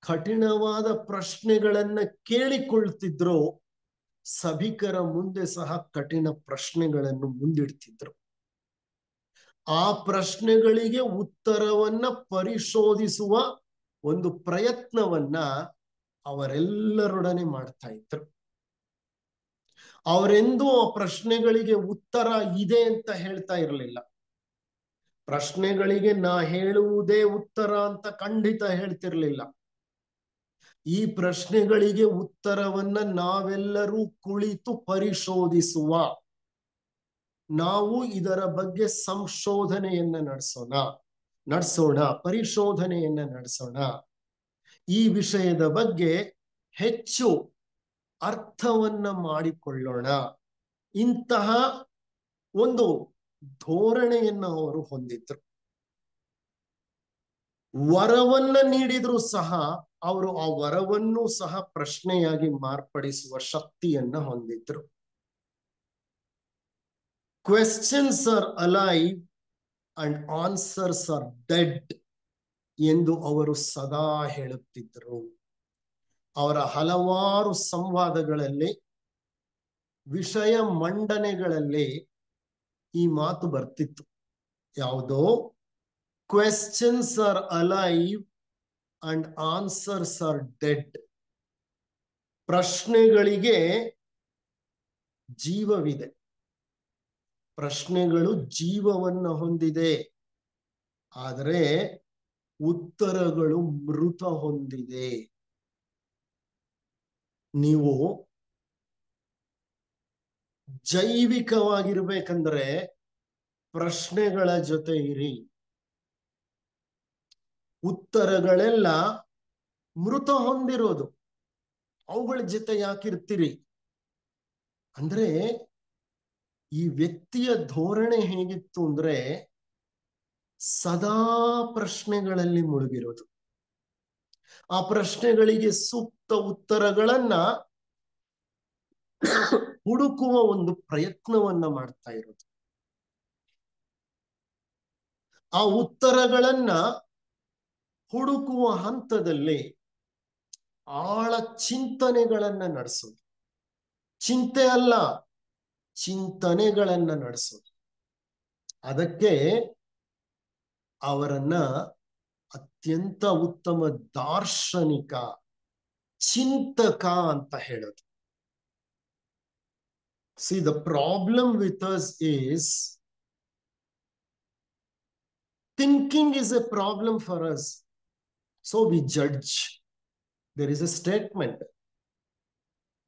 ಕಠಿಣವಾದ ಪ್ರಶ್ನೆಗಳನ್ನ ಕೇಳಿಕೊಳ್ತಿದ್ರು. ಸಭಿಕರ ಮುಂದೆ ಸಹ ಕಠಿಣ ಪ್ರಶ್ನೆಗಳನ್ನು ಮುಂದಿಡ್ತಿದ್ರು. ಆ ಪ್ರಶ್ನೆಗಳಿಗೆ ಉತ್ತರವನ್ನ ಪರಿಶೋಧಿಸುವ ಒಂದು ಪ್ರಯತ್ನವನ್ನ ಅವರೆಲ್ಲರೊಡನೆ ಮಾಡ್ತಾ ಇದ್ರು. ಅವರೆಂದೂ ಆ ಪ್ರಶ್ನೆಗಳಿಗೆ ಉತ್ತರ ಇದೆ ಅಂತ ಹೇಳ್ತಾ ಇರಲಿಲ್ಲ. ಪ್ರಶ್ನೆಗಳಿಗೆ ನಾ ಹೇಳುವುದೇ ಉತ್ತರ ಅಂತ ಖಂಡಿತ ಹೇಳ್ತಿರ್ಲಿಲ್ಲ. ಈ ಪ್ರಶ್ನೆಗಳಿಗೆ ಉತ್ತರವನ್ನ ನಾವೆಲ್ಲರೂ ಕುಳಿತು ಪರಿಶೋಧಿಸುವ, ನಾವು ಇದರ ಬಗ್ಗೆ ಸಂಶೋಧನೆಯನ್ನ ನಡೆಸೋಣ, ಪರಿಶೋಧನೆಯನ್ನ ನಡೆಸೋಣ. ಈ ವಿಷಯದ ಬಗ್ಗೆ ಹೆಚ್ಚು ಅರ್ಥವನ್ನ ಮಾಡಿಕೊಳ್ಳೋಣ. ಇಂತಹ ಒಂದು ಧೋರಣೆಯನ್ನ ಅವರು ಹೊಂದಿದ್ರು. ವರವನ್ನ ನೀಡಿದ್ರು ಸಹ ಅವರು ಆ ವರವನ್ನು ಸಹ ಪ್ರಶ್ನೆಯಾಗಿ ಮಾರ್ಪಡಿಸುವ ಶಕ್ತಿಯನ್ನ ಹೊಂದಿದ್ರು. Questions are alive and answers are dead ಎಂದು ಅವರು ಸದಾ ಹೇಳುತ್ತಿದ್ದರು. ಅವರ ಹಲವಾರು ಸಂವಾದಗಳಲ್ಲಿ, ವಿಷಯ ಮಂಡನೆಗಳಲ್ಲಿ ಈ ಮಾತು ಬರ್ತಿತ್ತು. ಯಾವುದೋ questions are alive and answers are dead. ಪ್ರಶ್ನೆಗಳಿಗೆ ಜೀವವಿದೆ, ಪ್ರಶ್ನೆಗಳು ಜೀವವನ್ನು ಹೊಂದಿದೆ, ಆದರೆ ಉತ್ತರಗಳು ಮೃತ ಹೊಂದಿದೆ. ನೀವು ಜೈವಿಕವಾಗಿರ್ಬೇಕಂದ್ರೆ ಪ್ರಶ್ನೆಗಳ ಜೊತೆ ಇರಿ. ಉತ್ತರಗಳೆಲ್ಲ ಮೃತ ಹೊಂದಿರೋದು, ಅವುಗಳ ಜೊತೆ ಯಾಕಿರ್ತೀರಿ ಅಂದ್ರೆ, ಈ ವ್ಯಕ್ತಿಯ ಧೋರಣೆ ಹೇಗಿತ್ತು ಅಂದ್ರೆ ಸದಾ ಪ್ರಶ್ನೆಗಳಲ್ಲಿ ಮುಳುಗಿರೋದು. ಆ ಪ್ರಶ್ನೆಗಳಿಗೆ ಸೂಕ್ತ ಉತ್ತರಗಳನ್ನ ಹುಡುಕುವ ಒಂದು ಪ್ರಯತ್ನವನ್ನ ಮಾಡ್ತಾ ಇರೋದು. ಆ ಉತ್ತರಗಳನ್ನ ಹುಡುಕುವ ಹಂತದಲ್ಲಿ ಆಳ ಚಿಂತನೆಗಳನ್ನ ನಡೆಸೋದು. ಚಿಂತೆ ಅಲ್ಲ, ಚಿಂತನೆಗಳನ್ನ ನಡೆಸೋದು. ಅದಕ್ಕೆ ಅವರನ್ನ ಅತ್ಯಂತ ಉತ್ತಮ ದಾರ್ಶನಿಕ, ಚಿಂತಕ ಅಂತ ಹೇಳೋದು. See, the problem with us is thinking is a problem for us, so we judge. There is a statement,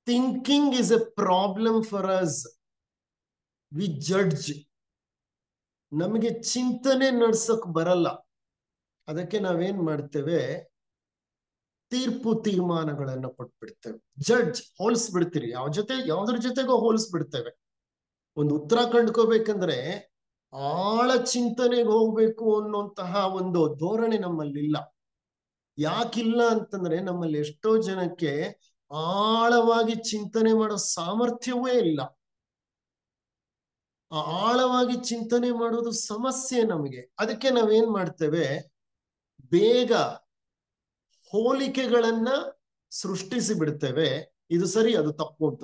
thinking is a problem for us, we judge. ನಮಗೆ ಚಿಂತನೆ ನಡ್ಸಕ್ ಬರಲ್ಲ. ಅದಕ್ಕೆ ನಾವೇನ್ ಮಾಡ್ತೇವೆ, ತೀರ್ಪು ತೀರ್ಮಾನಗಳನ್ನ ಕೊಟ್ಬಿಡ್ತೇವೆ. ಜಡ್ಜ್ ಹೋಲಿಸ್ಬಿಡ್ತೀರಿ, ಯಾವ್ದ್ರ ಜೊತೆಗೋ ಹೋಲಿಸ್ಬಿಡ್ತೇವೆ. ಒಂದು ಉತ್ತರ ಕಂಡ್ಕೋಬೇಕಂದ್ರೆ ಆಳ ಚಿಂತನೆಗೆ ಹೋಗ್ಬೇಕು ಅನ್ನುವಂತಹ ಒಂದು ಧೋರಣೆ ನಮ್ಮಲ್ಲಿಲ್ಲ. ಯಾಕಿಲ್ಲ ಅಂತಂದ್ರೆ ನಮ್ಮಲ್ಲಿ ಎಷ್ಟೋ ಜನಕ್ಕೆ ಆಳವಾಗಿ ಚಿಂತನೆ ಮಾಡೋ ಸಾಮರ್ಥ್ಯವೇ ಇಲ್ಲ. ಆ ಆಳವಾಗಿ ಚಿಂತನೆ ಮಾಡೋದು ಸಮಸ್ಯೆ ನಮಗೆ. ಅದಕ್ಕೆ ನಾವೇನ್ ಮಾಡ್ತೇವೆ, ಬೇಗ ಹೋಲಿಕೆಗಳನ್ನ ಸೃಷ್ಟಿಸಿ ಬಿಡ್ತೇವೆ. ಇದು ಸರಿ, ಅದು ತಪ್ಪು ಅಂತ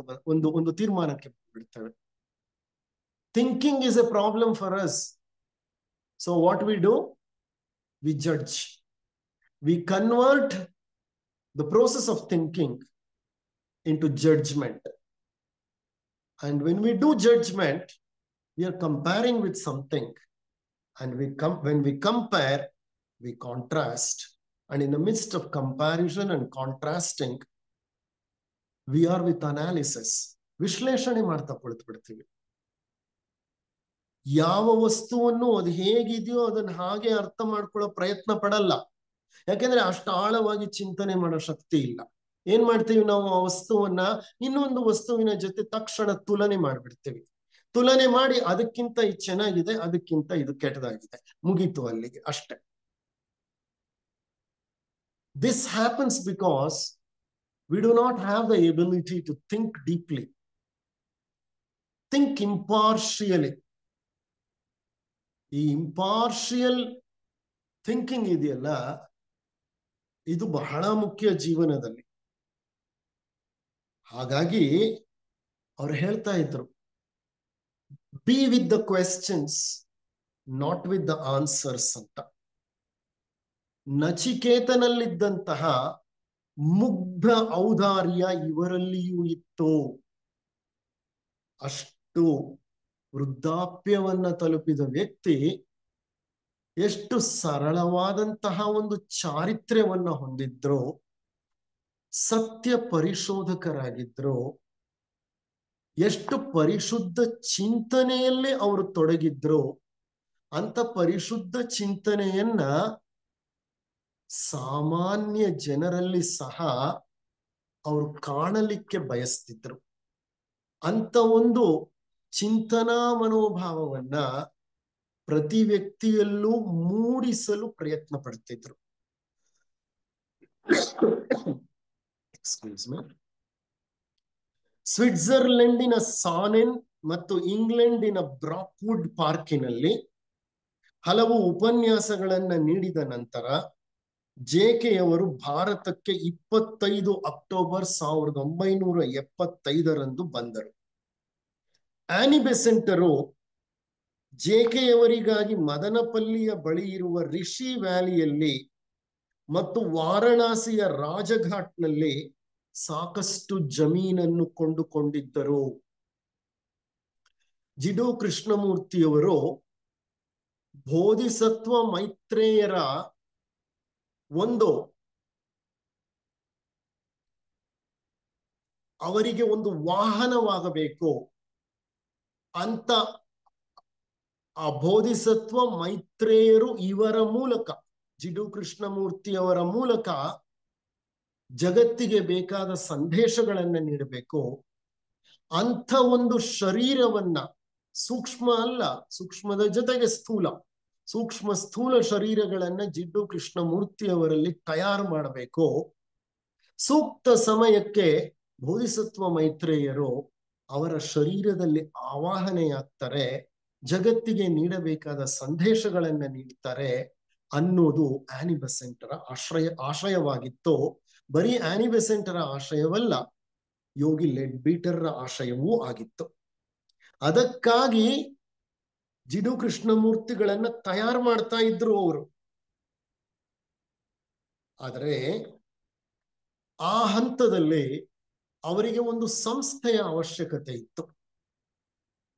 ಒಂದು ತೀರ್ಮಾನಕ್ಕೆ ಬಿಡ್ತೇವೆ. Thinking is a problem for us. So what we do, we judge. We convert the process of thinking into judgment. And when we do judgment, we are comparing with something. And when we compare, we contrast. And in the midst of comparison and contrasting, we are with analysis. ವಿಶ್ಲೇಷಣೆ ಮಾಡ್ತಾ ಕುಳಿತುಬಿಡ್ತೀವಿ. ಯಾವ ವಸ್ತುವನ್ನು ಅದು ಹೇಗಿದೆಯೋ ಅದನ್ನ ಹಾಗೆ ಅರ್ಥ ಮಾಡ್ಕೊಳ್ಳೋ ಪ್ರಯತ್ನ ಪಡಲ್ಲ. ಯಾಕೆಂದ್ರೆ ಅಷ್ಟು ಆಳವಾಗಿ ಚಿಂತನೆ ಮಾಡೋ ಶಕ್ತಿ ಇಲ್ಲ. ಏನ್ ಮಾಡ್ತೀವಿ ನಾವು, ಆ ವಸ್ತುವನ್ನ ಇನ್ನೊಂದು ವಸ್ತುವಿನ ಜೊತೆ ತಕ್ಷಣ ತುಲನೆ ಮಾಡ್ಬಿಡ್ತೀವಿ. ತುಲನೆ ಮಾಡಿ ಅದಕ್ಕಿಂತ ಇದು ಚೆನ್ನಾಗಿದೆ, ಅದಕ್ಕಿಂತ ಇದು ಕೆಟ್ಟದಾಗಿದೆ, ಮುಗೀತು ಅಲ್ಲಿಗೆ ಅಷ್ಟೆ. This happens because we do not have the ability to think deeply, think impartially. ಈ ಇಂಪಾರ್ಷಿಯಲ್ ಥಿಂಕಿಂಗ್ ಇದೆಯಲ್ಲ, ಇದು ಬಹಳ ಮುಖ್ಯ ಜೀವನದಲ್ಲಿ. ಹಾಗಾಗಿ ಅವ್ರು ಹೇಳ್ತಾ ಇದ್ರು, be with the questions not with the answers ಅಂತ. ನಚಿಕೇತನಲ್ಲಿದ್ದಂತಹ ಮುಗ್ಧ ಔದಾರ್ಯ ಇವರಲ್ಲಿಯೂ ಇತ್ತು. ಅಷ್ಟು ವೃದ್ಧಾಪ್ಯವನ್ನ ತಲುಪಿದ ವ್ಯಕ್ತಿ ಎಷ್ಟು ಸರಳವಾದಂತಹ ಒಂದು ಚಾರಿತ್ರ್ಯವನ್ನ ಹೊಂದಿದ್ರು, ಸತ್ಯ ಪರಿಶೋಧಕರಾಗಿದ್ರು, ಎಷ್ಟು ಪರಿಶುದ್ಧ ಚಿಂತನೆಯಲ್ಲಿ ಅವರು ತೊಡಗಿದ್ರು. ಅಂತ ಪರಿಶುದ್ಧ ಚಿಂತನೆಯನ್ನ ಸಾಮಾನ್ಯ ಜನರಲ್ಲಿ ಸಹ ಅವರು ಕಾಣಲಿಕ್ಕೆ ಬಯಸ್ತಿದ್ರು. ಅಂತ ಒಂದು ಚಿಂತನಾ ಮನೋಭಾವವನ್ನ ಪ್ರತಿ ವ್ಯಕ್ತಿಯಲ್ಲೂ ಮೂಡಿಸಲು ಪ್ರಯತ್ನ ಪಡ್ತಿದ್ರು. ಸ್ವಿಟ್ಜರ್ಲೆಂಡಿನ ಸಾನೆನ್ ಮತ್ತು ಇಂಗ್ಲೆಂಡಿನ ಬ್ರಾಕ್ವುಡ್ ಪಾರ್ಕಿನಲ್ಲಿ ಹಲವು ಉಪನ್ಯಾಸಗಳನ್ನ ನೀಡಿದ ನಂತರ ಜೆಕೆಯವರು ಭಾರತಕ್ಕೆ 25 ಅಕ್ಟೋಬರ್ 1975 ಬಂದರು. ಆನಿ ಬೆಸೆಂಟರು ಜೆಕೆಯವರಿಗಾಗಿ ಮದನಪಲ್ಲಿಯ ಬಳಿ ಇರುವ ರಿಷಿ ವ್ಯಾಲಿಯಲ್ಲಿ ಮತ್ತು ವಾರಣಾಸಿಯ ರಾಜಘಾಟ್ನಲ್ಲಿ ಸಾಕಷ್ಟು ಜಮೀನನ್ನು ಕೊಂಡುಕೊಂಡಿದ್ದರು. ಜಿಡು ಕೃಷ್ಣಮೂರ್ತಿಯವರು ಬೋಧಿಸತ್ವ ಮೈತ್ರೇಯರ ಅವರಿಗೆ ಒಂದು ವಾಹನವಾಗಬೇಕು ಅಂತ ಆ ಬೋಧಿಸತ್ವ ಮೈತ್ರೇಯರು ಇವರ ಮೂಲಕ, ಜಿಡು ಕೃಷ್ಣಮೂರ್ತಿಯವರ ಮೂಲಕ ಜಗತ್ತಿಗೆ ಬೇಕಾದ ಸಂದೇಶಗಳನ್ನ ನೀಡಬೇಕು. ಅಂಥ ಒಂದು ಶರೀರವನ್ನ, ಸೂಕ್ಷ್ಮ ಅಲ್ಲ, ಸೂಕ್ಷ್ಮದ ಜೊತೆಗೆ ಸ್ಥೂಲ, ಸೂಕ್ಷ್ಮ ಸ್ಥೂಲ ಶರೀರಗಳನ್ನ ಜಿಡ್ಡು ಕೃಷ್ಣಮೂರ್ತಿಯವರಲ್ಲಿ ತಯಾರು ಮಾಡಬೇಕು. ಸೂಕ್ತ ಸಮಯಕ್ಕೆ ಬೋಧಿಸತ್ವ ಮೈತ್ರೇಯರು ಅವರ ಶರೀರದಲ್ಲಿ ಆವಾಹನೆಯಾಗ್ತಾರೆ, ಜಗತ್ತಿಗೆ ನೀಡಬೇಕಾದ ಸಂದೇಶಗಳನ್ನ ನೀಡ್ತಾರೆ ಅನ್ನೋದು ಆನಿ ಬೆಸೆಂಟರ ಆಶಯವಾಗಿತ್ತು. ಬರೀ ಆನಿ ಬೆಸೆಂಟರ ಆಶಯವಲ್ಲ, ಯೋಗಿ ಲೆಡ್ಬೀಟರ್ರ ಆಶಯವೂ ಆಗಿತ್ತು. ಅದಕ್ಕಾಗಿ ಜಿಡು ಕೃಷ್ಣಮೂರ್ತಿಗಳನ್ನ ತಯಾರು ಮಾಡ್ತಾ ಇದ್ರು ಅವರು. ಆದರೆ ಆ ಹಂತದಲ್ಲಿ ಅವರಿಗೆ ಒಂದು ಸಂಸ್ಥೆಯ ಅವಶ್ಯಕತೆ ಇತ್ತು.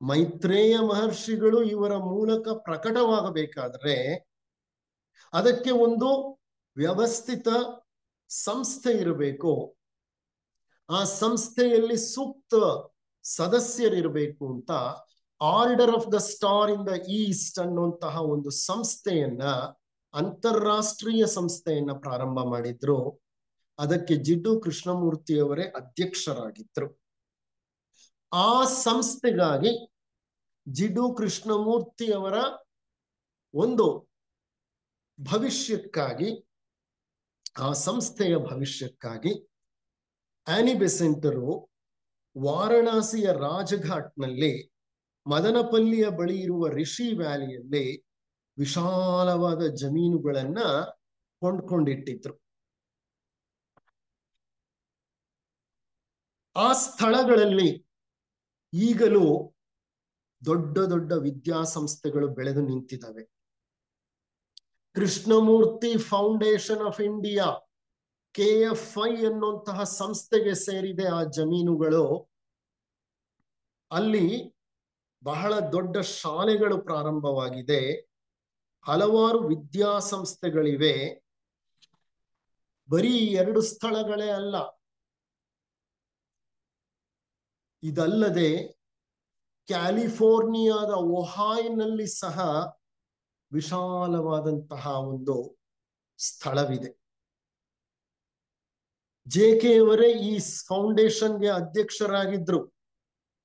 ಮೈತ್ರೇಯ ಮಹರ್ಷಿಗಳು ಇವರ ಮೂಲಕ ಪ್ರಕಟವಾಗಬೇಕಾದ್ರೆ ಅದಕ್ಕೆ ಒಂದು ವ್ಯವಸ್ಥಿತ ಸಂಸ್ಥೆ ಇರಬೇಕು. ಆ ಸಂಸ್ಥೆಯಲ್ಲಿ ಸೂಕ್ತ ಸದಸ್ಯರಿರಬೇಕು ಅಂತ order of the Star in the East ಅನ್ನುವಂತಹ ಒಂದು ಸಂಸ್ಥೆಯನ್ನ, ಅಂತಾರಾಷ್ಟ್ರೀಯ ಸಂಸ್ಥೆಯನ್ನ ಪ್ರಾರಂಭ ಮಾಡಿದ್ರು. ಅದಕ್ಕೆ ಜಿಡ್ಡು ಕೃಷ್ಣಮೂರ್ತಿಯವರೇ ಅಧ್ಯಕ್ಷರಾಗಿದ್ರು. ಆ ಸಂಸ್ಥೆಗಾಗಿ ಜಿಡ್ಡು ಕೃಷ್ಣಮೂರ್ತಿಯವರ ಒಂದು ಭವಿಷ್ಯಕ್ಕಾಗಿ, ಆ ಸಂಸ್ಥೆಯ ಭವಿಷ್ಯಕ್ಕಾಗಿ ಆನಿ ಬೆಸೆಂಟರು ವಾರಣಾಸಿಯ ರಾಜಘಾಟ್ನಲ್ಲಿ ಮದನಪಲ್ಲಿಯ ಬಳಿ ಇರುವ ರಿಷಿ ವ್ಯಾಲಿಯಲ್ಲಿ ವಿಶಾಲವಾದ ಜಮೀನುಗಳನ್ನ ಕೊಂಡ್ಕೊಂಡಿಟ್ಟಿದ್ರು. ಆ ಸ್ಥಳಗಳಲ್ಲಿ ಈಗಲೂ ದೊಡ್ಡ ದೊಡ್ಡ ವಿದ್ಯಾಸಂಸ್ಥೆಗಳು ಬೆಳೆದು ನಿಂತಿದ್ದಾವೆ. Krishnamurthy Foundation of India KFI ಅನ್ನುವಂತಹ ಸಂಸ್ಥೆಗೆ ಸೇರಿದೆ ಆ ಜಮೀನುಗಳು. ಅಲ್ಲಿ ಬಹಳ ದೊಡ್ಡ ಶಾಲೆಗಳು ಪ್ರಾರಂಭವಾಗಿದೆ, ಹಲವಾರು ವಿದ್ಯಾಸಂಸ್ಥೆಗಳಿವೆ. ಬರೀ 2 ಸ್ಥಳಗಳೇ ಅಲ್ಲ, ಇದಲ್ಲದೆ ಕ್ಯಾಲಿಫೋರ್ನಿಯಾದ ಒಹಾಯ್ನಲ್ಲಿ ಸಹ ವಿಶಾಲವಾದಂತಹ ಒಂದು ಸ್ಥಳವಿದೆ. JK ಅವರೇ ಈ ಫೌಂಡೇಶನ್ಗೆ ಅಧ್ಯಕ್ಷರಾಗಿದ್ರು.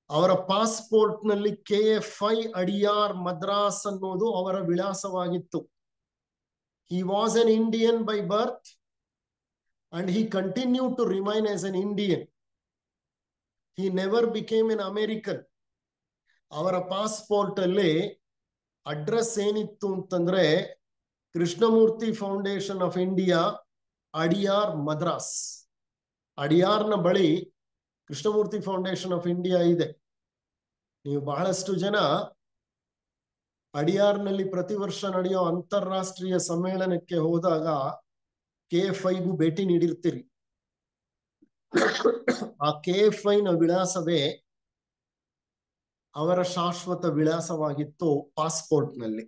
ಅವರ ಪಾಸ್ಪೋರ್ಟ್ ನಲ್ಲಿ KFI ಅಡಿಯಾರ್ ಮದ್ರಾಸ್ ಅನ್ನೋದು ಅವರ ವಿಳಾಸವಾಗಿತ್ತು. He was an Indian by birth and he continued to remain as an Indian. He never became an American. ಅವರ ಪಾಸ್ಪೋರ್ಟ್ ಅಲ್ಲಿ ಅಡ್ರೆಸ್ ಏನಿತ್ತು ಅಂತಂದ್ರೆ Krishnamurti Foundation of India, Adyar Madras. ಅಡಿಯಾರ್ನ ಬಳಿ ಕೃಷ್ಣಮೂರ್ತಿ ಫೌಂಡೇಶನ್ ಆಫ್ ಇಂಡಿಯಾ ಇದೆ. ನೀವು ಬಹಳಷ್ಟು ಜನ ಅಡಿಯಾರ್ನಲ್ಲಿ ಪ್ರತಿ ವರ್ಷ ನಡೆಯೋ ಅಂತಾರಾಷ್ಟ್ರೀಯ ಸಮ್ಮೇಳನಕ್ಕೆ ಹೋದಾಗ KFIಗೂ ಭೇಟಿ ನೀಡಿರ್ತೀರಿ. ಆ KFIನ ವಿಳಾಸವೇ ಅವರ ಶಾಶ್ವತ ವಿಳಾಸವಾಗಿತ್ತು ಪಾಸ್ಪೋರ್ಟ್ನಲ್ಲಿ.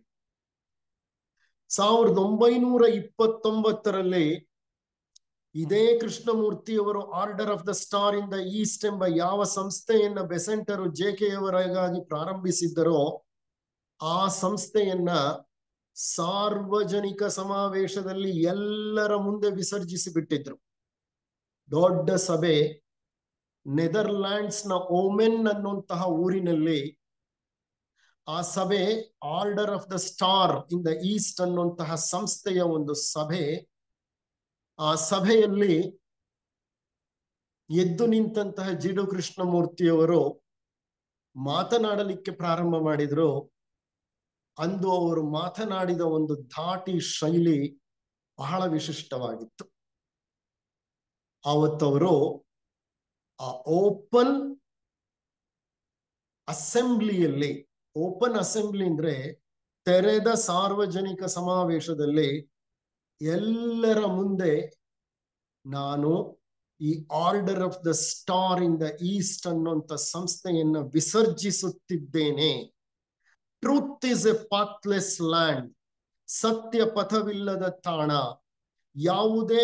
1929ರಲ್ಲಿ ಇದೇ ಕೃಷ್ಣಮೂರ್ತಿಯವರು Order of the Star in the East ಎಂಬ ಯಾವ ಸಂಸ್ಥೆಯನ್ನ ಬೆಸೆಂಟರು JK ಅವರಿಗಾಗಿ ಪ್ರಾರಂಭಿಸಿದ್ದರೋ ಆ ಸಂಸ್ಥೆಯನ್ನ ಸಾರ್ವಜನಿಕ ಸಮಾವೇಶದಲ್ಲಿ ಎಲ್ಲರ ಮುಂದೆ ವಿಸರ್ಜಿಸಿ ಬಿಟ್ಟಿದ್ರು. ದೊಡ್ಡ ಸಭೆ ನೆದರ್ಲ್ಯಾಂಡ್ಸ್ ನ ಓಮೆನ್ ಅನ್ನುವಂತಹ ಊರಿನಲ್ಲಿ ಆ ಸಭೆ order of the Star in the East ಅನ್ನುವಂತಹ ಸಂಸ್ಥೆಯ ಒಂದು ಸಭೆ. ಆ ಸಭೆಯಲ್ಲಿ ಎದ್ದು ನಿಂತಹ ಜಿಡ್ಡು ಕೃಷ್ಣಮೂರ್ತಿಯವರು ಮಾತನಾಡಲಿಕ್ಕೆ ಪ್ರಾರಂಭ ಮಾಡಿದ್ರು. ಅಂದು ಅವರು ಮಾತನಾಡಿದ ಒಂದು ಧಾಟಿ ಶೈಲಿ ಬಹಳ ವಿಶಿಷ್ಟವಾಗಿತ್ತು. ಆವತ್ತವರು ಆ ಓಪನ್ ಅಸೆಂಬ್ಲಿಯಲ್ಲಿ, ಓಪನ್ ಅಸೆಂಬ್ಲಿ ಅಂದ್ರೆ ತೆರೆದ ಸಾರ್ವಜನಿಕ ಸಮಾವೇಶದಲ್ಲಿ ಎಲ್ಲರ ಮುಂದೆ ನಾನು ಈ Order of the Star in the East ಅನ್ನುವಂತ ಸಂಸ್ಥೆಯನ್ನ ವಿಸರ್ಜಿಸುತ್ತಿದ್ದೇನೆ. Truth is a pathless land. ಸತ್ಯ ಪಥವಿಲ್ಲದ ತಾಣ. ಯಾವುದೇ